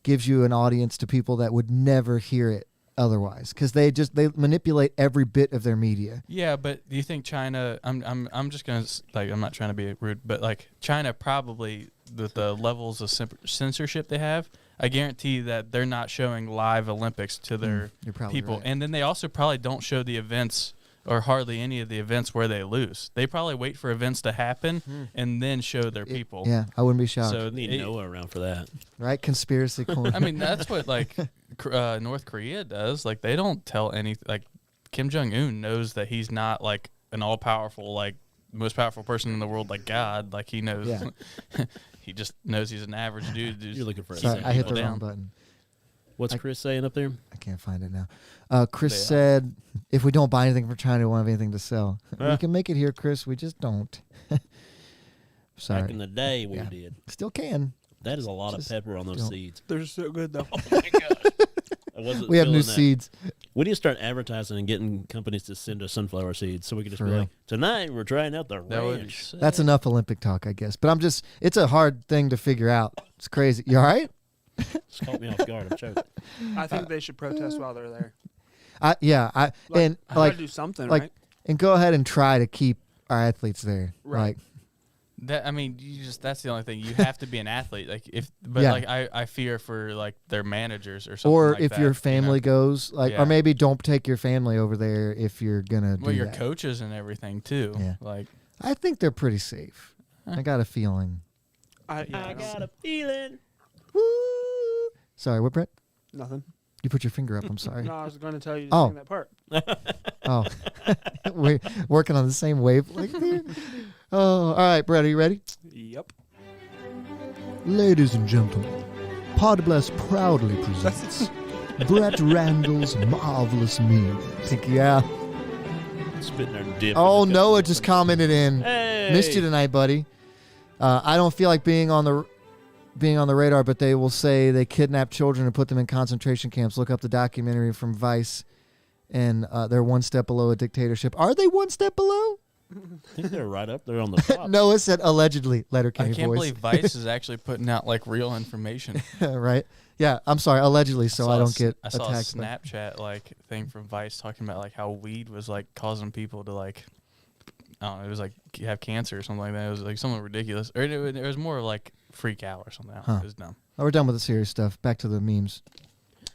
gives you an audience to people that would never hear it otherwise, because they manipulate every bit of their media.
Yeah, but do you think China? I'm just gonna like I'm not trying to be rude, but like China probably the levels of censorship they have, I guarantee that they're not showing live Olympics to their
You're probably
people,
right.
and then they also probably don't show the events or hardly any of the events where they lose. They probably wait for events to happen and then show their people.
Yeah, I wouldn't be shocked.
So
need Noah around for that,
right? Conspiracy corner.
I mean, that's what like North Korea does. Like they don't tell any. Like Kim Jong-un knows that he's not like an all-powerful, like most powerful person in the world, like God. Like he knows.
Yeah.
He just knows he's an average dude.
You're looking for
Sorry, I hit the wrong button.
What's Chris saying up there?
I can't find it now. Chris said, if we don't buy anything from China, we won't have anything to sell. We can make it here, Chris. We just don't. Sorry.
Back in the day, we did.
Still can.
That is a lot of pepper on those
don't.
seeds.
They're so good though.
Oh my gosh. I wasn't
We have new
feeling that.
seeds.
We need to start advertising and getting companies to send us sunflower seeds so we can just
For
be
real.
like, tonight we're trying out the
That would be
ranch.
sick.
That's enough Olympic talk, I guess. But it's a hard thing to figure out. It's crazy. You all right?
Just caught me off guard. I'm choking.
I think they should protest while they're there.
I
Try to do something,
like,
right?
and go ahead and try to keep our athletes there.
Right.
Like,
That I mean, that's the only thing. You have to be an athlete. Like
Yeah.
like I fear for like their managers or something.
or
like
if
that,
your family goes, like,
Yeah.
or maybe don't take your family over there if you're gonna do
well, your
that.
coaches and everything too.
Yeah.
Like
I think they're pretty safe. I got a feeling.
I got
a feeling.
Woo! Sorry, what, Brett?
nothing.
You put your finger up. I'm sorry.
No, I was going to tell you to
Oh.
sing that part.
Oh, we're working on the same wavelength here. Oh, all right, Brett, are you ready?
Yep.
Ladies and gentlemen, Podbless proudly presents Brett Randall's Marvelous Music. Yeah.
Spitting our dip.
Oh,
in the
Noah
cup.
just commented in.
Hey.
Missed you tonight, buddy. I don't feel like being on the radar, but they will say they kidnap children and put them in concentration camps. Look up the documentary from Vice, and they're one step below a dictatorship. Are they one step below?
I think they're right up there on the top.
Noah said allegedly. Letterkenny
I can't
voice.
believe Vice is actually putting out like real information.
Right? Yeah, I'm sorry, allegedly, so I don't get
I saw a
attacked. by-
Snapchat like thing from Vice talking about like how weed was like causing people to like I don't know, it was like have cancer or something like that. It was like something ridiculous, or it was more like freak out or something.
Huh.
It was dumb.
Oh, we're done with the serious stuff. Back to the memes.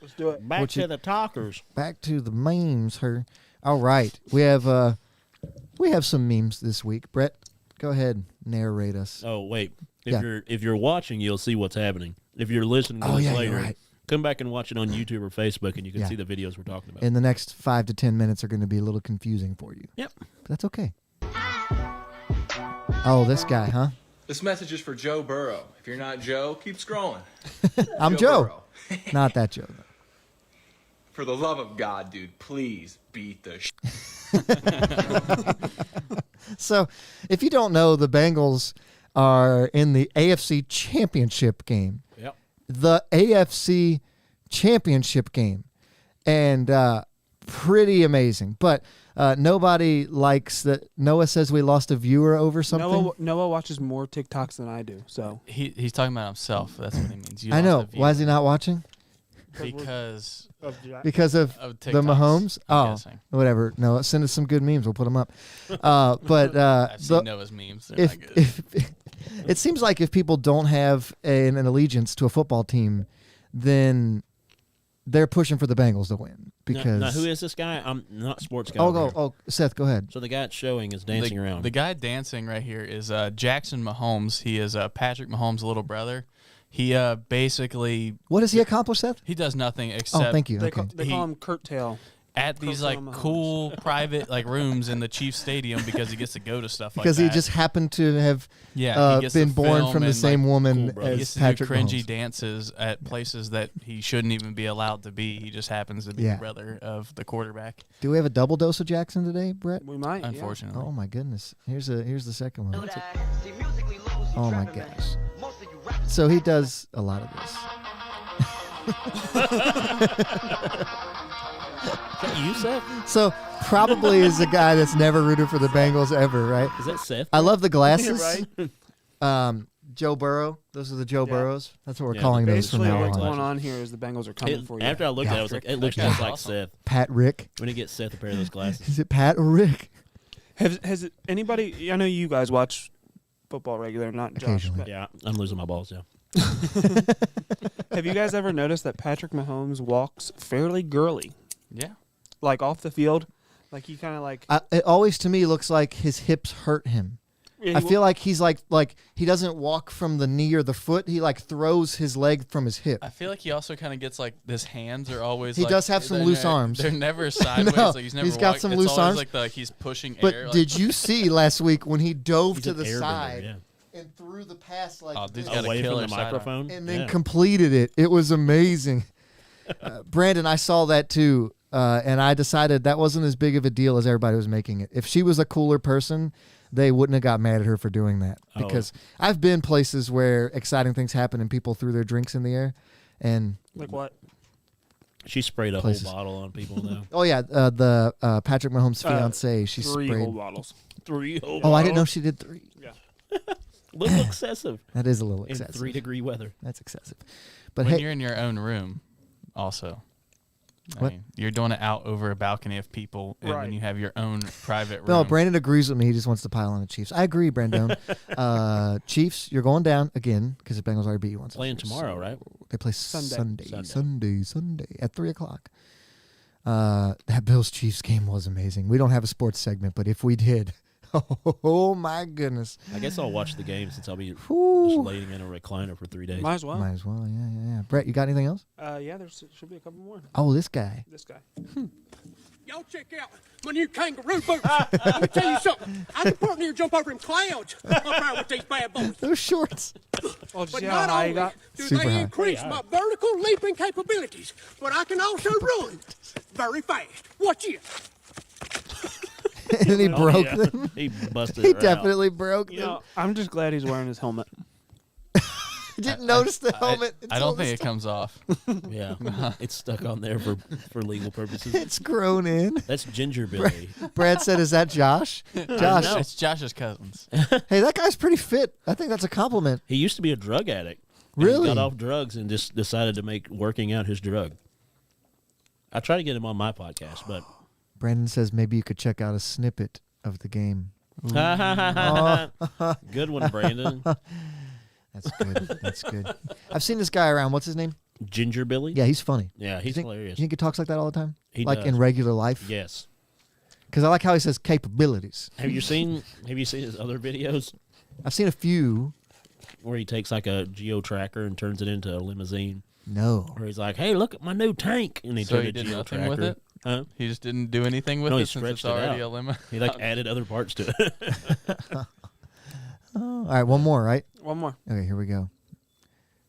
Let's do it.
Back
What
to
you-
the talkers.
Back to the memes. Her. All right, we have some memes this week. Brett, go ahead, narrate us.
Oh wait,
Yeah.
if you're watching, you'll see what's happening. If you're listening to
Oh,
this
yeah,
later,
you're right.
Come back and watch it on YouTube or Facebook, and you can see the videos we're talking about.
And the next 5 to 10 minutes are going to be a little confusing for you.
Yep.
But that's okay. Oh, this guy, huh?
This message is for Joe Burrow. If you're not Joe, keep scrolling.
I'm Joe.
Burrow.
Not that Joe, though.
For the love of God, dude, please beat the
So, if you don't know, the Bengals are in the AFC Championship game.
Yep.
The AFC Championship game. And pretty amazing. But nobody likes that. Noah says we lost a viewer over something.
Noah watches more TikToks than I do. So
He's talking about himself. That's what he means. You
I
lost
know.
a viewer.
Why is he not watching?
Because
of the
TikToks,
Mahomes?
I'm
Oh,
guessing.
whatever. No, send us some good memes. We'll put them up. But
I've seen Noah's memes. They're not good.
if it seems like if people don't have an allegiance to a football team, then they're pushing for the Bengals to win. Because
now, who is this guy? I'm not a sports guy.
Oh, Seth, go ahead.
So the guy it's showing is dancing around.
The guy dancing right here is Jackson Mahomes. He is Patrick Mahomes' little brother. He basically...
What does he accomplish, Seth?
He does nothing except...
Oh, thank you.
they,
Okay.
they call him Kurt Tail.
At these like cool private like rooms in the Chiefs Stadium because he gets to go to stuff
because
like that.
he just happened to have
he gets
been
to
born
film
from the
and,
same
like,
woman
he
as
gets to
Patrick
do cringy
Mahomes.
dances at places that he shouldn't even be allowed to be. He just happens to be
Yeah.
the brother of the quarterback.
Do we have a double dose of Jackson today, Brett?
We might.
Unfortunately.
Oh my goodness. Here's the second one. Oh my gosh. So he does a lot of this.
Is that you, Seth?
So probably is a guy that's never rooted for the Bengals ever, right?
Is that Seth?
I love the glasses.
Right?
Joe Burrow. Those are the Joe Burrows. That's what we're
Yeah,
calling those from
Basically,
now
what's
on.
going on here is the Bengals are coming for you.
After I looked at it, I was like, it looks just like Seth.
Pat Rick.
When he gets Seth a pair of those glasses.
Is it Pat or Rick?
Has anybody? I know you guys watch football regular, not Josh.
Occasionally.
But
Yeah, I'm losing my balls now.
have you guys ever noticed that Patrick Mahomes walks fairly girly,
Yeah.
like off the field? Like he kind of like.
It always to me looks like his hips hurt him. I feel like he's like he doesn't walk from the knee or the foot. He like throws his leg from his hip.
I feel like he also kind of gets like his hands are always.
He
like,
does have some
they're
loose arms.
They're never sideways.
No,
like he's never.
he's got some loose
always
arms.
Like he's pushing
But
air.
did you see last week when he dove
He's
to
an
the
airbender,
side
yeah.
and threw the pass like
Oh, dude's
this
got a
Away from
killer
the
sidearm.
microphone.
and then
Yeah.
completed it? It was amazing. Brandon, I saw that too, and I decided that wasn't as big of a deal as everybody was making it. If she was a cooler person, they wouldn't have got mad at her for doing that. Because I've been places where exciting things happen and people threw their drinks in the air, and
like what?
She sprayed a
Places.
whole bottle on people now.
oh yeah, the Patrick Mahomes' fiance, she
3
sprayed.
whole bottles.
3 whole
Oh, I didn't know she did 3.
Yeah.
little excessive
That is a little
in
excessive.
3-degree weather.
That's excessive. But
when
hey,
you're in your own room, also. I
What?
mean, you're doing it out over a balcony of people, and
Right.
when you have your own private room.
no, Brandon agrees with me. He just wants to pile on the Chiefs. I agree, Brandon. Chiefs, you're going down again because the Bengals already beat you once.
Playing tomorrow, right?
They play
Sunday.
Sunday at 3:00. That Bills Chiefs game was amazing. We don't have a sports segment, but if we did, oh my goodness.
I guess I'll watch the game since I'll be just
Whew.
laying in a recliner for 3 days.
Might as well.
Might as well, yeah. Brett, you got anything else?
Yeah, there should be a couple more.
Oh, this guy.
This guy.
Y'all check out my new kangaroo boots. Let me tell you something. I can partner here jump over them clouds up there with these bad boys.
Those shorts.
Oh, did you
But
see how
not
high you
only
got?
do
Super
they
high.
increase my vertical leaping capabilities, but I can also run very fast. Watch it.
And he
Oh,
broke
yeah.
them.
He busted
He
it right out.
definitely broke
You
them.
know, I'm just glad he's wearing his helmet.
Didn't notice the helmet.
I
until
don't think
this
it comes off.
Yeah, it's stuck on there for legal purposes.
It's grown in.
That's Ginger Billy.
Brad said, "Is that Josh?" Josh,
No.
It's Josh's cousins.
hey, that guy's pretty fit. I think that's a compliment.
He used to be a drug addict. And
Really?
He got off drugs and just decided to make working out his drug. I try to get him on my podcast, but
Brandon says maybe you could check out a snippet of the game.
good one, Brandon.
That's good. That's good. I've seen this guy around. What's his name?
Ginger Billy.
Yeah, he's funny.
Yeah,
You
he's
think,
hilarious.
You think he talks like that all the time?
He
like
does.
in regular life?
Yes.
Because I like how he says capabilities.
Have you seen his other videos
I've seen a few.
where he takes like a geo tracker and turns it into a limousine?
No.
Where he's like, "Hey, look at my new tank," and he
So
took
he
a
did
GL
nothing
tractor.
with it?
Huh?
He just didn't do anything with
No, he
it since
stretched
it's
it
already
out.
a limo.
He like added other parts to it.
All right, one more, right?
One more.
Okay, here we go.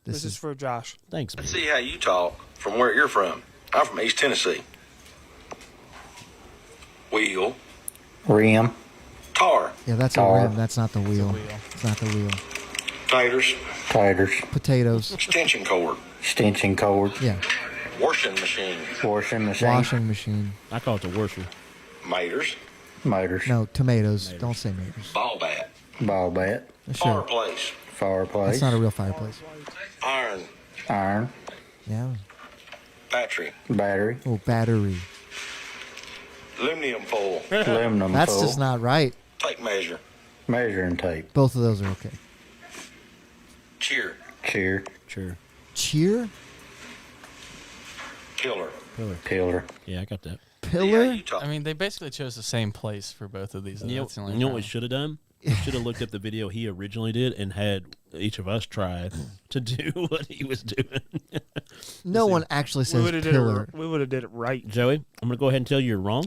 This is for Josh.
Thanks, man.
Let's see how you talk from where you're from. I'm from East Tennessee. Wheel.
Rim.
Tar.
Yeah, that's a
Tar.
rim. That's not the wheel. It's not the wheel.
Taters.
Taters.
Potatoes.
Extension cord.
Extension cord.
Yeah.
Washing machine.
Washing machine.
Washing machine.
I call it the washer.
Maters.
Motors.
No, tomatoes. Don't say maters.
Ball bat.
Ball bat.
Sure.
Fireplace.
Fireplace.
That's not a real fireplace.
Iron.
Iron.
Yeah.
Battery.
Battery.
Oh, battery.
Aluminum foil.
Aluminum
That's
foil.
just not right.
Tape measure.
Measuring tape.
Both of those are okay.
Cheer.
Cheer.
Sure.
Cheer?
Killer.
Pillar.
Yeah, I got that.
Pillar?
I mean, they basically chose the same place for both of these.
You
That's the only
know what we
problem.
should have done? We should have looked up the video he originally did and had each of us try to do what he was doing.
No one actually
We
says
would have
pillar.
did it right.
Joey, I'm going to go ahead and tell you you're wrong.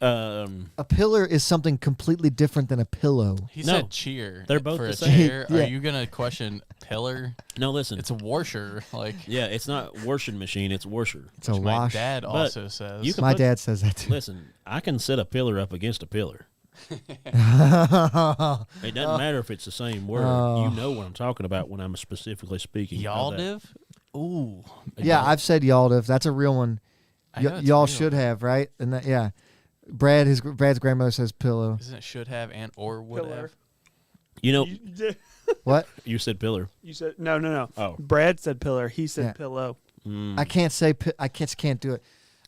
A pillar is something completely different than a pillow.
He
No,
said cheer.
they're both
for
the
a
same.
chair.
Yeah.
Are you gonna question pillar?
No, listen.
It's a washer. Like
Yeah, it's not washing machine, it's washer.
It's a
my
wash.
dad
But
also says.
you can
My
put-
dad says that too.
Listen, I can set a pillar up against a pillar. It doesn't matter if it's the same word. You know what I'm talking about when I'm specifically speaking. How's that?
Yaldiv? Ooh.
Yeah, I've said Yaldiv. That's a real one.
I know it's
Y'all
real.
should have, right? And that, yeah. Brad's grandmother says pillow.
Isn't it should have and or would
Pillar.
have?
You know,
What?
you said pillar.
You said no.
Oh.
Brad said pillar. He said
Yeah.
pillow.
I can't say. I can't do it.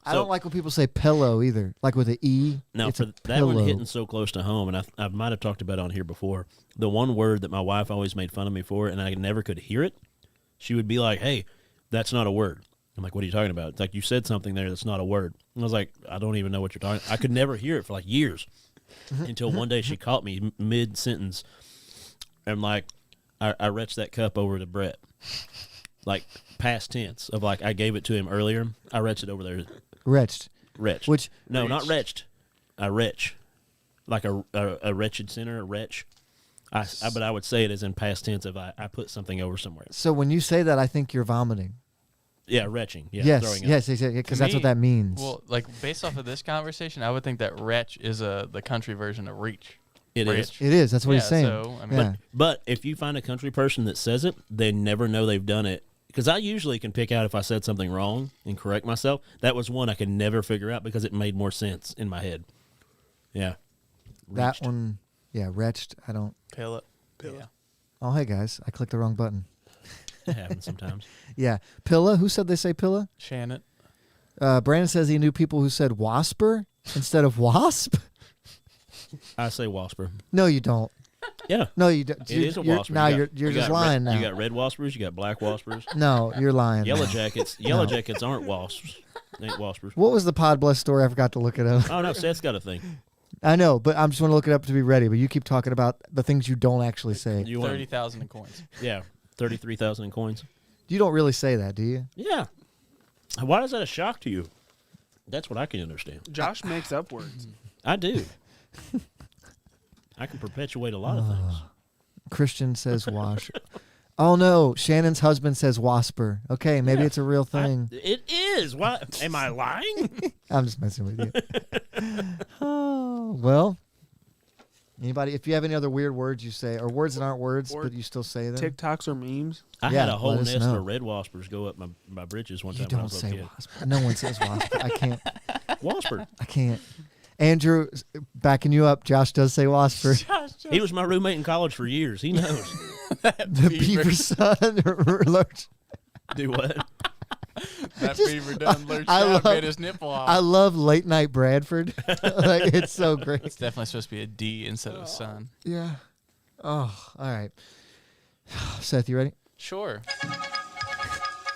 I
So-
don't like when people say pillow either. Like with an E.
Now,
it's
for
a
that
pillow.
one hitting so close to home, and I might have talked about it on here before, the one word that my wife always made fun of me for, and I never could hear it, she would be like, "Hey, that's not a word." I'm like, "What are you talking about?" It's like, "You said something there that's not a word." And I was like, "I don't even know what you're talking." I could never hear it for like years until one day she caught me mid-sentence. And like, I retched that cup over to Brett. Like, past tense of like, I gave it to him earlier. I retched it over there.
Wretched.
Retched.
Which
No, not retched. I retch. Like a wretched sinner, a wretch. But I would say it as in past tense if I put something over somewhere.
So when you say that, I think you're vomiting.
Yeah, retching. Yeah,
yes,
throwing up.
yes, because
To
that's what
me,
that means.
Well, like based off of this conversation, I would think that wretch is the country version of reach.
It is.
Rich.
It is. That's what
Yeah,
he's saying.
so, I mean-
yeah.
But if you find a country person that says it, they never know they've done it. Because I usually can pick out if I said something wrong and correct myself. That was one I could never figure out because it made more sense in my head. Yeah.
That
Reached.
one, yeah, wretched. I don't.
Pillow. Yeah.
Oh, hey guys, I clicked the wrong button.
It happens sometimes.
Yeah, Pilla. Who said they say Pilla?
Shannon.
Brandon says he knew people who said wasper instead of wasp.
I say wasper.
No, you don't.
Yeah.
No, you don't.
It is a
You're-
wasper.
Now
You
you're
got-
you're
you
just
got
lying now.
You got red waspers. You got black waspers.
No, you're lying.
Yellow
now.
jackets.
No.
Yellow jackets aren't wasps. They ain't waspers.
What was the Podbless story? I forgot to look it up.
Oh no, Seth's got a thing.
I know, but I'm just want to look it up to be ready. But you keep talking about the things you don't actually say.
You want
30,000 in coins.
Yeah, 33,000 in coins.
You don't really say that, do you?
Yeah. Why is that a shock to you? That's what I can understand.
Josh makes up words.
I do. I can perpetuate a lot of things.
Christian says wash. Oh no, Shannon's husband says wasper. Okay, maybe
Yeah.
it's a real thing.
It is. Why am I lying?
I'm just messing with you. Oh, well. Anybody, if you have any other weird words you say, or words that aren't words,
Or
but you still say them.
TikToks or memes.
I
Yeah,
had a whole
let us
nest
know.
of red waspers go up my britches one
You
time when I
don't
was a
say
kid.
wasper. No one says wasper. I can't.
Wasper.
I can't. Andrew, backing you up. Josh does say wasper.
He was my roommate in college for years. He knows.
The beaver son.
Do what?
That
Just-
beaver done lurched
I
out,
love-
made his nipple off.
I love late night Bradford. Like, it's so great.
It's definitely supposed to be a D instead of a sun.
Yeah. Oh, all right. Seth, you ready?
Sure.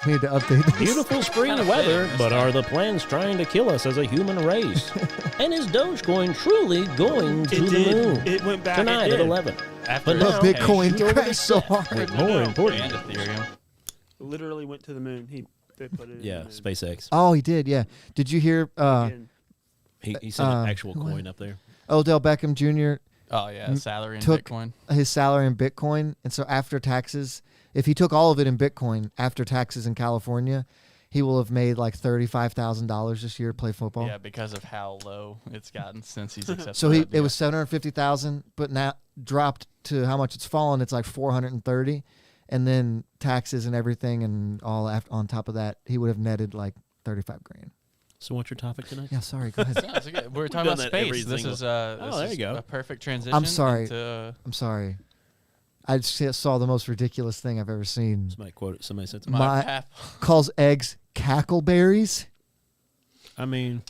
We need to update this.
Beautiful spring weather, but are the plants trying to kill us as a human race? And is Dogecoin truly going to the moon?
It went back.
Tonight
it
at
did.
11.
After
But
The
now,
Bitcoin
head over to
crashed so hard.
With more important
and Ethereum.
literally went to the moon. They put it.
Yeah,
in the moon.
SpaceX.
Oh, he did. Yeah. Did you hear?
Again.
He sent an actual coin up there.
Odell Beckham Jr.
Oh yeah, salary in
took
Bitcoin.
his salary in Bitcoin, and so after taxes, if he took all of it in Bitcoin after taxes in California, he will have made like $35,000 this year to play football.
Yeah, because of how low it's gotten since he's accepted.
So
that
it was 750,000, but now dropped to how much it's fallen. It's like 430, and then taxes and everything and all on top of that, he would have netted like 35 grand.
So what's your topic tonight?
Yeah, sorry. Go ahead.
No, it's okay. We're talking about space. This is
there you go.
a perfect transition.
I'm sorry.
into-
I'm sorry. I just saw the most ridiculous thing I've ever seen.
Somebody quote it. Somebody said
My
My
pap.
calls eggs cackleberries.
I mean,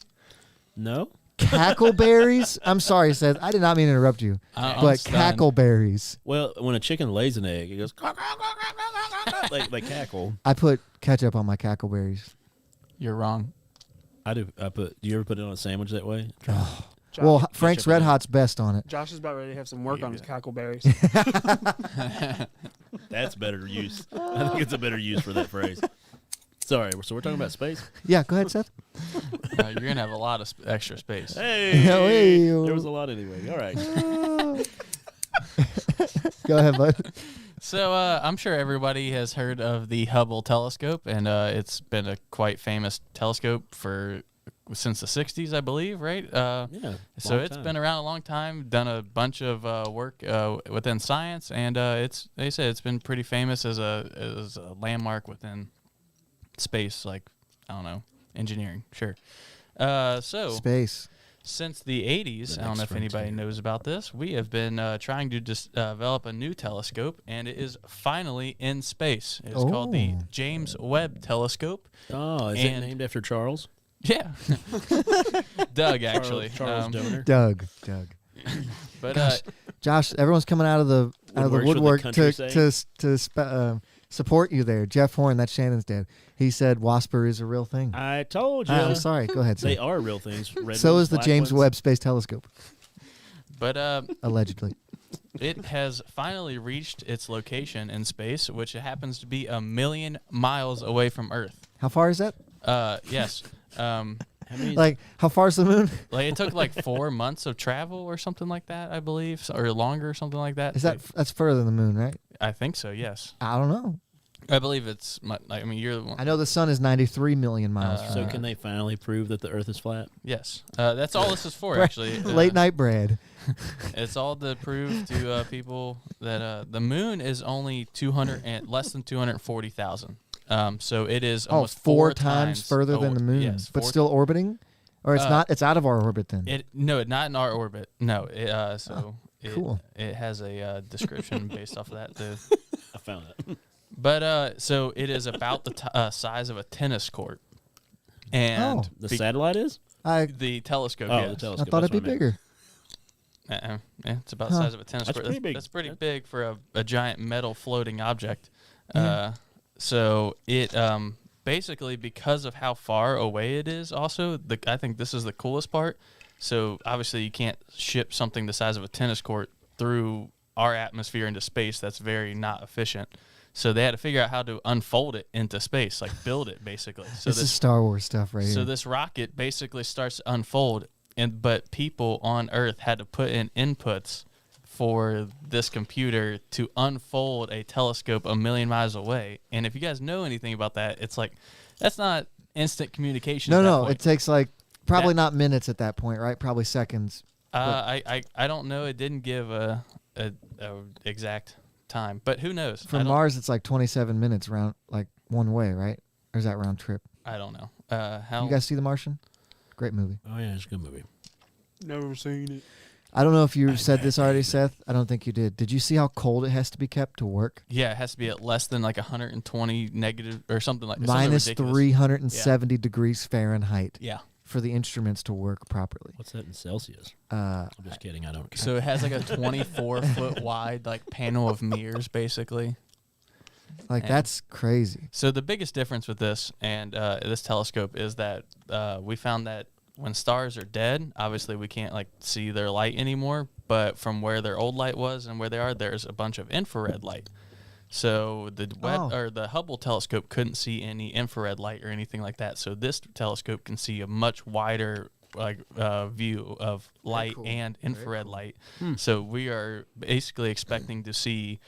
no.
Cackleberries? I'm sorry, Seth. I did not mean to interrupt you.
I'm
But
stunned.
cackleberries.
Well, when a chicken lays an egg, it goes they cackle.
I put ketchup on my cackleberries.
You're wrong.
I do. Do you ever put it on a sandwich that way?
Josh,
Well, Frank's
ketchup
Red
in it.
Hot's best on it.
Josh is about ready to have some work on his cackleberries.
That's better use. I think it's a better use for that phrase. Sorry, so we're talking about space.
Yeah, go ahead, Seth.
You're gonna have a lot of extra space.
Hey,
Hey.
there was a lot anyway. All right.
Go ahead, bud.
So I'm sure everybody has heard of the Hubble telescope, and it's been a quite famous telescope since the 60s, I believe, right?
Yeah.
So it's been around a long time, done a bunch of work within science, and they say it's been pretty famous as a landmark within space, like, I don't know, engineering, sure. So
Space.
since the 80s,
The
I don't know
next
if anybody
frontier.
knows about this, we have been trying to develop a new telescope, and it is finally in space. It's called the
Oh.
James Webb Telescope.
Oh, is
And-
it named after Charles?
Yeah. Doug, actually.
Charles Donor.
Doug.
But
Josh, everyone's coming out of the
Woodworks, what the
woodwork
country
to support you there. Jeff Horn, that's Shannon's dad. He said Wasper is a real thing.
I told you.
I'm sorry. Go ahead.
They
Seth.
are real things. Red
So
ones,
is the
black
James
ones.
Webb Space Telescope,
but
allegedly.
it has finally reached its location in space, which happens to be 1 million miles away from Earth.
How far is that?
Yes.
How many?
Like, how far is the moon?
Like it took like 4 months of travel or something like that, I believe, or longer, or something like that.
That's further than the moon, right?
I think so. Yes,
I don't know.
I believe it's. I mean, you're the one.
I know the sun is 93 million miles from
so
Earth.
can they finally prove that the Earth is flat?
Yes, that's all this is for. Actually,
Late night bread.
It's all to prove to people that the moon is only 200 and less than 240,000. So it is almost
four times further than the moon,
Yes,
but still orbiting, or it's not. It's out of our orbit then.
Not in our orbit. No,
cool.
It has a description based off of that too.
I found it.
But so it is about the size of a tennis court, and
The satellite is?
the telescope.
Oh,
yes.
the telescope.
I thought
that's
it'd be
what I meant.
bigger.
Yeah, it's about the size of a tennis
That's
court.
pretty big.
That's pretty big for a giant metal floating object.
Yeah.
So it basically, because of how far away it is, also I think this is the coolest part. So obviously you can't ship something the size of a tennis court through our atmosphere into space. That's very not efficient. So they had to figure out how to unfold it into space, like build it basically. So
This is Star Wars stuff right
so
here.
this rocket basically starts to unfold, but people on Earth had to put in inputs for this computer to unfold a telescope 1 million miles away. And if you guys know anything about that, it's like that's not instant communication. at that
No,
point.
it takes like probably not minutes at that point, right? Probably seconds.
I don't know. It didn't give a exact time, but who knows? I
From
don't-
Mars, it's like 27 minutes round, like one way, right? Or is that round trip?
I don't know. How
You guys see The Martian? Great movie.
Oh, yeah, it's a good movie.
Never seen it.
I don't know if you said this already, Seth. I don't think you did. Did you see how cold it has to be kept to work?
Yeah, it has to be at less than like 120 negative or something like
Minus
something ridiculous.
370 degrees Fahrenheit.
Yeah.
For the instruments to work properly.
What's that in Celsius?
I'm
just kidding. I don't care.
So it has like a 24-foot wide like panel of mirrors, basically.
Like,
And
that's crazy.
So the biggest difference with this and this telescope is that we found that when stars are dead, obviously we can't like see their light anymore. But from where their old light was and where they are, there's a bunch of infrared light. So the Hubble telescope couldn't see any infrared light or anything like that. So this telescope can see a much wider view of light and infrared light. So we are basically expecting to see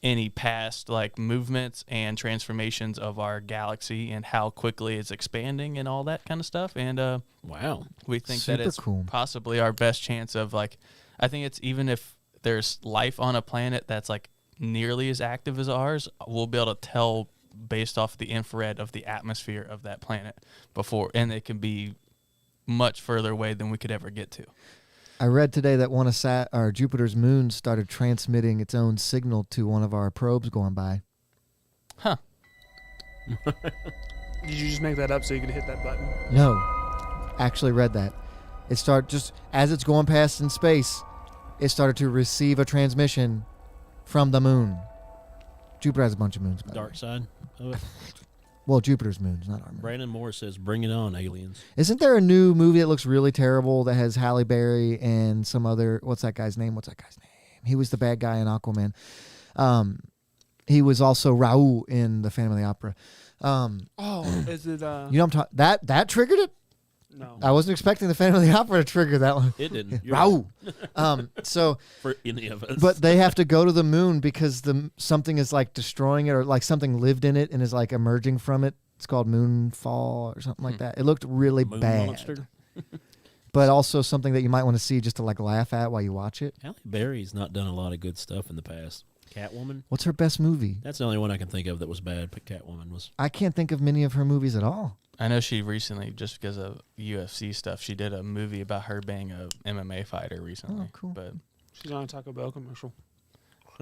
any past movements and transformations of our galaxy and how quickly it's expanding and all that kind of stuff. And
wow,
we think
Super
that it's
cool.
possibly our best chance of I think it's even if there's life on a planet that's nearly as active as ours, we'll be able to tell based off the infrared of the atmosphere of that planet before, and it can be much further away than we could ever get to.
I read today that one of Jupiter's moons started transmitting its own signal to one of our probes going by.
Huh.
Did you just make that up so you could hit that button?
No, actually read that. It started just as it's going past in space, it started to receive a transmission from the moon. Jupiter has a bunch of moons. By the
Dark
way.
side of it.
Well, Jupiter's moons, not our moon.
Brandon Moore says, "Bring it on, aliens."
Isn't there a new movie that looks really terrible that has Halle Berry and some other? What's that guy's name? He was the bad guy in Aquaman. He was also Raoul in the Phantom of the Opera.
Is it?
You know what I'm talking? That triggered it.
No,
I wasn't expecting the Phantom of the Opera to trigger that one.
It didn't. You're
Raoul.
right.
So
For any of us,
but they have to go to the moon because something is destroying it, or something lived in it and is emerging from it. It's called Moonfall or something like that. It looked really
Moon
bad,
Monster.
but also something that you might want to see just to laugh at while you watch it.
Halle Berry's not done a lot of good stuff in the past. Catwoman.
What's her best movie?
That's the only one I can think of that was bad. But Catwoman was.
I can't think of many of her movies at all.
I know she recently, just because of UFC stuff, she did a movie about her being a MMA fighter recently.
Oh, cool.
But
she's on a Taco Bell commercial.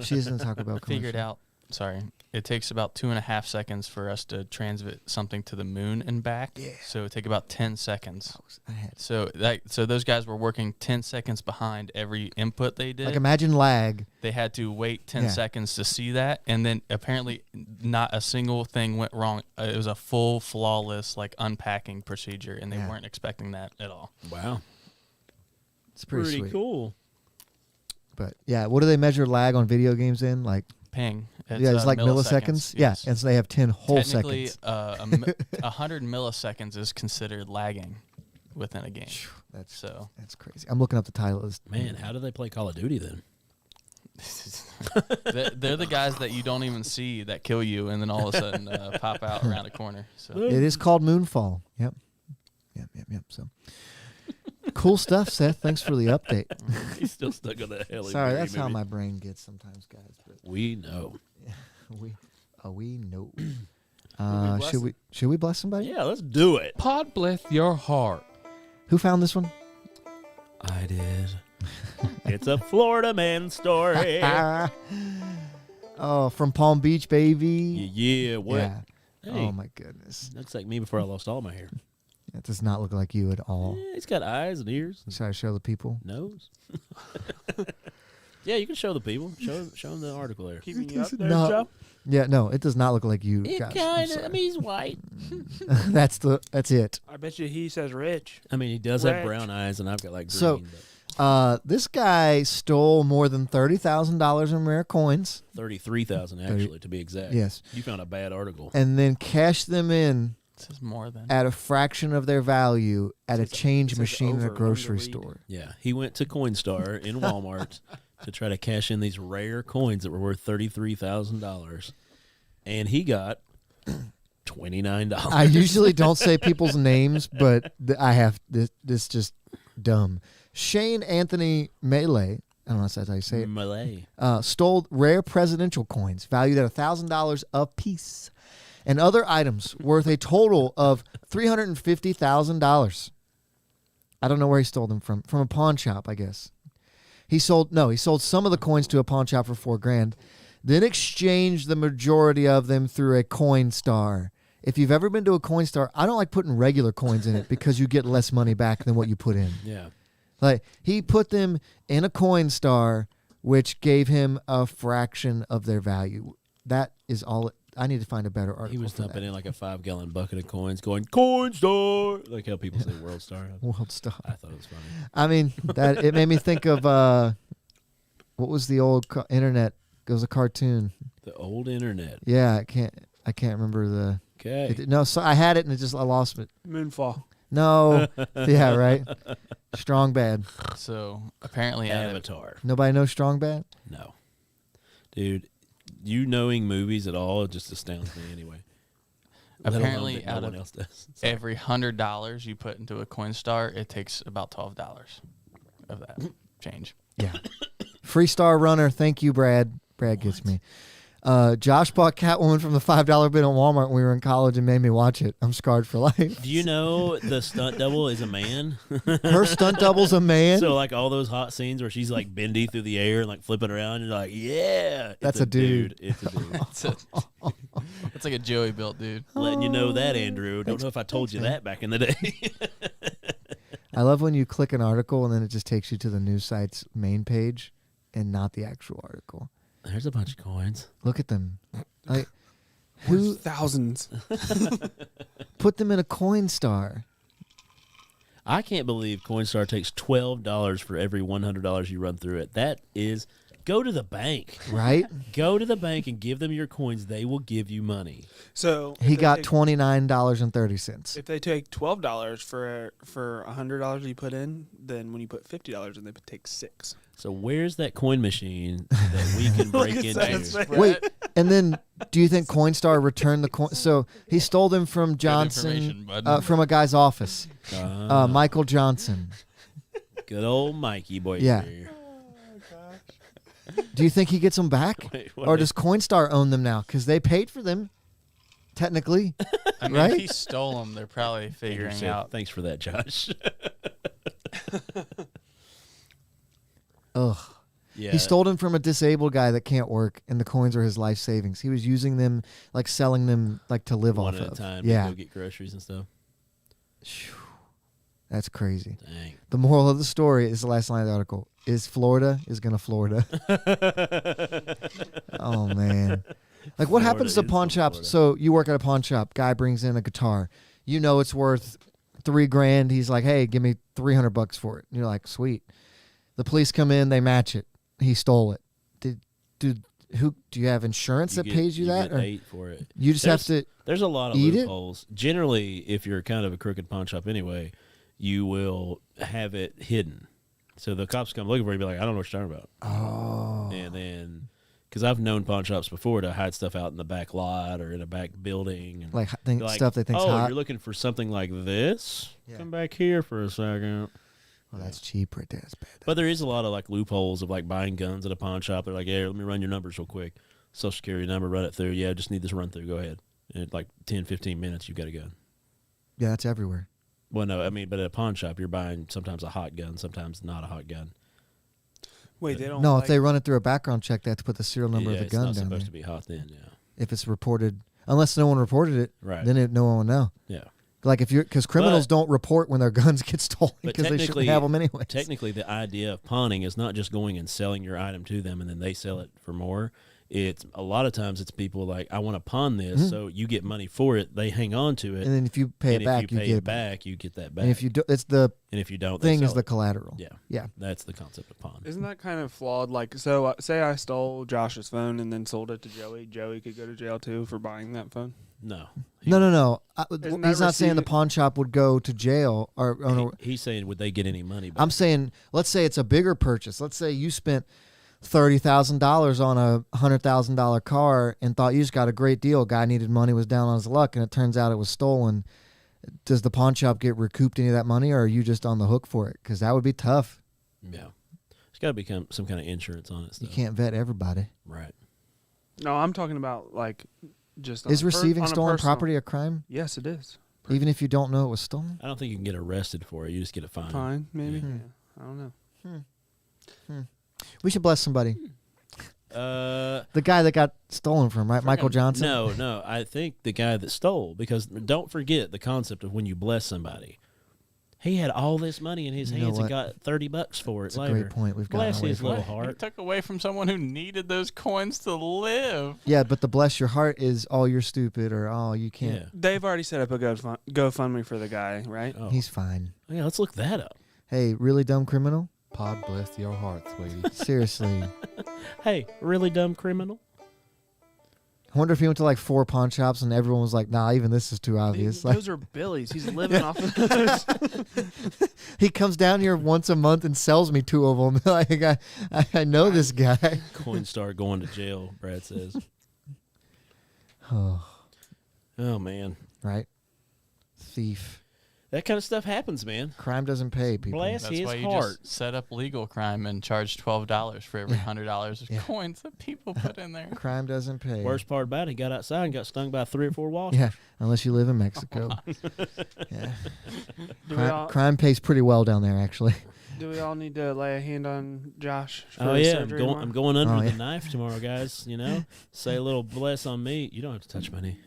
She isn't Taco Bell.
figured out. Sorry, it takes about 2.5 seconds for us to transmit something to the moon and back.
Yeah.
So it would take about 10 seconds.
I had
So those guys were working 10 seconds behind every input they did.
imagine lag.
They had to wait 10
Yeah.
seconds to see that, and then apparently not a single thing went wrong. It was a full, flawless unpacking procedure, and they
Yeah.
weren't expecting that at all.
Wow.
It's pretty sweet.
cool.
But yeah, what do they measure lag on video games in?
Ping.
Yeah, it's milliseconds.
Yes.
Yeah, and so they have 10 whole
Technically,
seconds.
100 milliseconds is considered lagging within a game.
That's
So
that's crazy. I'm looking up the title list.
Man, how do they play Call of Duty then?
they're the guys that you don't even see that kill you, and then all of a sudden pop out around a corner. So
It is called Moonfall. Yep. So cool stuff, Seth. Thanks for the update.
He's still stuck on that Halle
Sorry,
Berry
that's how
movie.
my brain gets sometimes, guys. But
We know.
we know.
bless
Should we bless somebody?
Yeah, let's do it.
Podbless your heart.
Who found this one?
I did. It's a Florida man story.
Oh, from Palm Beach, baby.
Yeah, what?
Yeah.
Hey,
Oh my goodness.
looks like me before I lost all my hair.
That does not look like you at all.
Yeah, he's got eyes and ears,
Should I show the people?
nose. Yeah, you can show the people. Show them the article there.
Keeping you up
does
there,
not-
Joe?
Yeah, no, it does not look like you.
It
guys. I'm
kind of.
sorry.
I mean, he's white.
That's it.
I bet you he says rich.
I mean, he does have
Rich.
brown eyes, and I've got green.
So-
but
This guy stole more than $30,000 in rare coins
33,000 actually, to be exact.
Yes.
You found a bad article.
and then cashed them in
this is more than.
at a fraction of their value at a change
says
machine in a
over,
grocery
underread.
store.
Yeah, he went to Coinstar in Walmart to try to cash in these rare coins that were worth $33,000, and he got $29.
I usually don't say people's names, but I have this just dumb. Shane Anthony Melee, I don't know if that's how you say it,
Malay.
stole rare presidential coins valued at $1,000 a piece and other items worth a total of $350,000. I don't know where he stole them from a pawn shop, I guess. He sold some of the coins to a pawn shop for $4,000, then exchanged the majority of them through a Coinstar. If you've ever been to a Coinstar, I don't like putting regular coins in it because you get less money back than what you put in.
Yeah.
Like, he put them in a Coinstar, which gave him a fraction of their value. That is all. I need to find a better article.
He was
for
dumping
that.
in like a 5-gallon bucket of coins, going Coinstar, like how people say World Star.
World Star.
I thought it was funny.
I mean, that it made me think of what was the old internet? It was a cartoon.
The old internet.
Yeah, I can't remember the.
Okay.
No, so I had it and I lost it.
Moonfall.
No. Yeah, right. Strong Bad.
So apparently,
Avatar.
Nobody knows Strong Bad?
No. Dude, you knowing movies at all just astounds me anyway.
Apparently, out
no
of
one else does.
every $100 you put into a Coinstar, it takes about $12 of that change.
Yeah. Free Star Runner. Thank you, Brad. Brad gets me. Josh bought Catwoman from the $5 bin at Walmart when we were in college and made me watch it. I'm scarred for life.
Do you know the stunt double is a man?
Her stunt double's a man?
So like all those hot scenes where she's like bendy through the air and like flipping around, you're like, yeah.
That's a dude.
It's a dude.
It's like a Joey built dude.
Letting you know that, Andrew. Don't know if I told you that back in the day.
I love when you click an article and then it just takes you to the news site's main page and not the actual article.
There's a bunch of coins.
Look at them. Like,
Who thousands?
Put them in a Coinstar.
I can't believe Coinstar takes $12 for every $100 you run through it. That is, go to the bank.
Right?
Go to the bank and give them your coins. They will give you money.
So
he got $29.30.
If they take $12 for $100 you put in, then when you put $50 in, they take $6.
So where's that coin machine that we can break into?
Wait, and then do you think Coinstar returned the coin? So he stole them from Johnson, from a guy's office. Michael Johnson.
Good old Mikey boy.
Yeah. Do you think he gets them back?
Wait,
or does Coinstar own them now? Because they paid for them, technically.
I mean,
right?
if he stole them, they're probably figuring out.
Thanks for that, Josh.
Ugh.
Yeah.
He stole them from a disabled guy that can't work, and the coins are his life savings. He was using them, like selling them, like to live
One
off
at
of.
a time.
Yeah.
To go get groceries and stuff.
That's crazy.
Dang.
The moral of the story is the last line of the article. Florida going to Florida. Oh, man. Like, what happens to pawn shops? So you work at a pawn shop. Guy brings in a guitar. You know it's worth $3,000. He's like, hey, give me $300 for it. And you're like, sweet. The police come in. They match it. He stole it. Do you have insurance that pays you that?
Get $8 for it.
You just have to.
There's a lot of
eat
loopholes. Generally, if you're kind of a crooked pawn shop anyway, you will have it hidden. So the cops come looking for you and be like, I don't know what you're talking about.
Oh.
And then, because I've known pawn shops before to hide stuff out in the back lot or in a back building. And
like
like,
stuff they think's
oh,
hot.
you're looking for something like this?
Yeah.
Come back here for a second.
Well, that's cheap right there. That's bad.
But there is a lot of like loopholes of like buying guns at a pawn shop. They're like, hey, let me run your numbers real quick. Social security number, run it through. Yeah, just need this run through. Go ahead. And in like 10, 15 minutes, you've got a gun.
Yeah, that's everywhere.
Well, no, I mean, but at a pawn shop, you're buying sometimes a hot gun, sometimes not a hot gun.
Wait, they don't.
No, if they run it through a background check, they have to put the serial number of the gun
it's
down
not
there.
supposed to be hot then, yeah.
If it's reported, unless no one reported it,
Right.
then no one will know.
Yeah.
Like because criminals don't report when their guns get stolen
But
because they shouldn't have them anyway.
Technically, the idea of pawning is not just going and selling your item to them and then they sell it for more. It's a lot of times it's people like, I want to pawn this, so you get money for it. They hang on to it,
And then if you pay it
and
back,
if you pay
get
it back, you get that back.
And if you do, it's the
and if you don't,
thing
they
is
sell
the
it.
collateral.
Yeah,
yeah.
That's the concept of pawn.
Isn't that kind of flawed? Like, so say I stole Josh's phone and then sold it to Joey. Joey could go to jail too for buying that phone.
No.
No.
Isn't
He's
that
not saying the
receiving-
pawn shop would go to jail.
He's saying, would they get any money back?
I'm saying, let's say it's a bigger purchase. Let's say you spent $30,000 on a $100,000 car and thought you just got a great deal. Guy needed money, was down on his luck, and it turns out it was stolen. Does the pawn shop get recouped any of that money, or are you just on the hook for it? Because that would be tough.
Yeah. There's got to be some kind of insurance on it.
You can't vet everybody.
Right.
No, I'm talking about like just.
Is receiving
on a
stolen
personal-
property a crime?
Yes, it is.
Even if you don't know it was stolen?
I don't think you can get arrested for it. You just get a fine.
Fine, maybe.
Yeah.
Yeah, I don't know.
We should bless somebody. The guy that got stolen from, right? Michael Johnson?
No. I think the guy that stole, because don't forget the concept of when you bless somebody. He had all this money in his
You know
hands and
what?
got $30 for it
That's a
later.
great point. We've gotten
Bless
away
his
from
little
it.
He
heart.
took away from someone who needed those coins to live.
Yeah, but the bless your heart is, oh, you're stupid, or oh, you can't.
Yeah.
They've already set up a GoFundMe for the guy, right?
Oh.
He's fine.
Yeah, let's look that up.
Hey, really dumb criminal?
Pod bless your heart, sweetie.
Seriously.
Hey, really dumb criminal?
I wonder if he went to like 4 pawn shops and everyone was like, nah, even this is too obvious.
Those are Billy's. He's living off of those.
He comes down here once a month and sells me 2 of them. Like I know this guy.
Coinstar going to jail, Brad says. Oh man.
Right? Thief.
That kind of stuff happens, man.
Crime doesn't pay, people.
Bless
That's
his
why you
heart.
just set up legal crime and charge $12 for every $100 of coins that people put in there.
Crime doesn't pay.
Worst part about it, he got outside and got stung by 3 or 4 wasps.
Yeah, unless you live in Mexico. Yeah. Crime pays pretty well down there, actually.
Do we all need to lay a hand on Josh? For
Oh
his
yeah,
surgery
I'm going under
Oh,
the knife tomorrow, guys. You know, say a little bless on me. You don't have to touch my knee.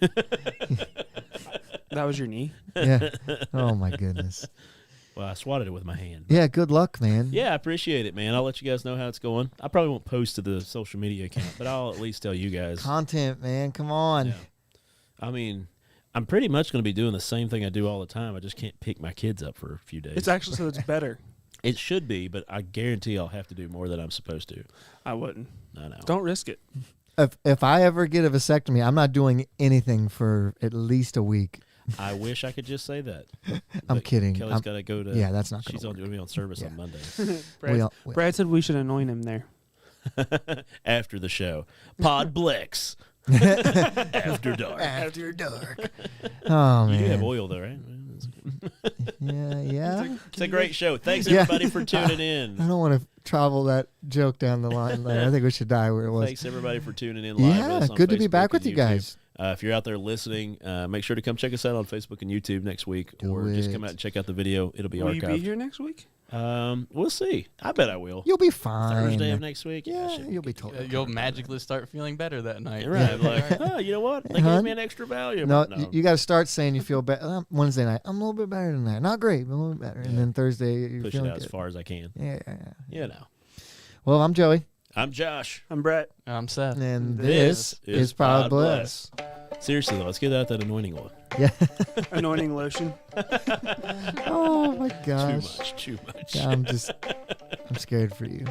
That was your knee?
Yeah. Oh my goodness.
Well, I swatted it with my hand.
Yeah, good luck, man.
Yeah, I appreciate it, man. I'll let you guys know how it's going. I probably won't post to the social media account, but I'll at least tell you guys.
Content, man. Come on.
Yeah. I mean, I'm pretty much going to be doing the same thing I do all the time. I just can't pick my kids up for a few days.
It's actually so it's better.
It should be, but I guarantee I'll have to do more than I'm supposed to.
I wouldn't.
I know.
Don't risk it.
If I ever get a vasectomy, I'm not doing anything for at least a week.
I wish I could just say that.
I'm kidding.
Kelly's got to go to.
Yeah, that's not.
She's going to be on service on Monday.
Brad said we should anoint him there.
After the show. Podbless. After dark.
After dark. Oh man.
You do have oil though, right?
Yeah.
It's a great show. Thanks everybody for tuning in.
I don't want to travel that joke down the line there. I think we should die where it was.
Thanks everybody for tuning in live.
Yeah,
with us on
good to be
Facebook
back with
and
you
YouTube.
guys.
If you're out there listening, make sure to come check us out on Facebook and YouTube next week, or just come out and check out the video. It'll be
Will
archived.
you be here next week?
We'll see. I bet I will.
You'll be fine.
Thursday of next week.
Yeah, you'll be totally.
You'll magically start feeling better that night.
Right. Like, oh, you know what? They gave me an extra value.
No, you got to start saying you feel better. Wednesday night, I'm a little bit better tonight. Not great, but a little bit better. And then Thursday, you're
push
feeling
it out
good.
as far as I can.
Yeah.
You know.
Well, I'm Joey.
I'm Josh.
I'm Brett.
I'm Seth.
And this is Podbless.
Seriously, though, let's get out that anointing oil.
Yeah.
Anointing lotion.
Oh, my gosh.
Too much.
Yeah, I'm scared for you.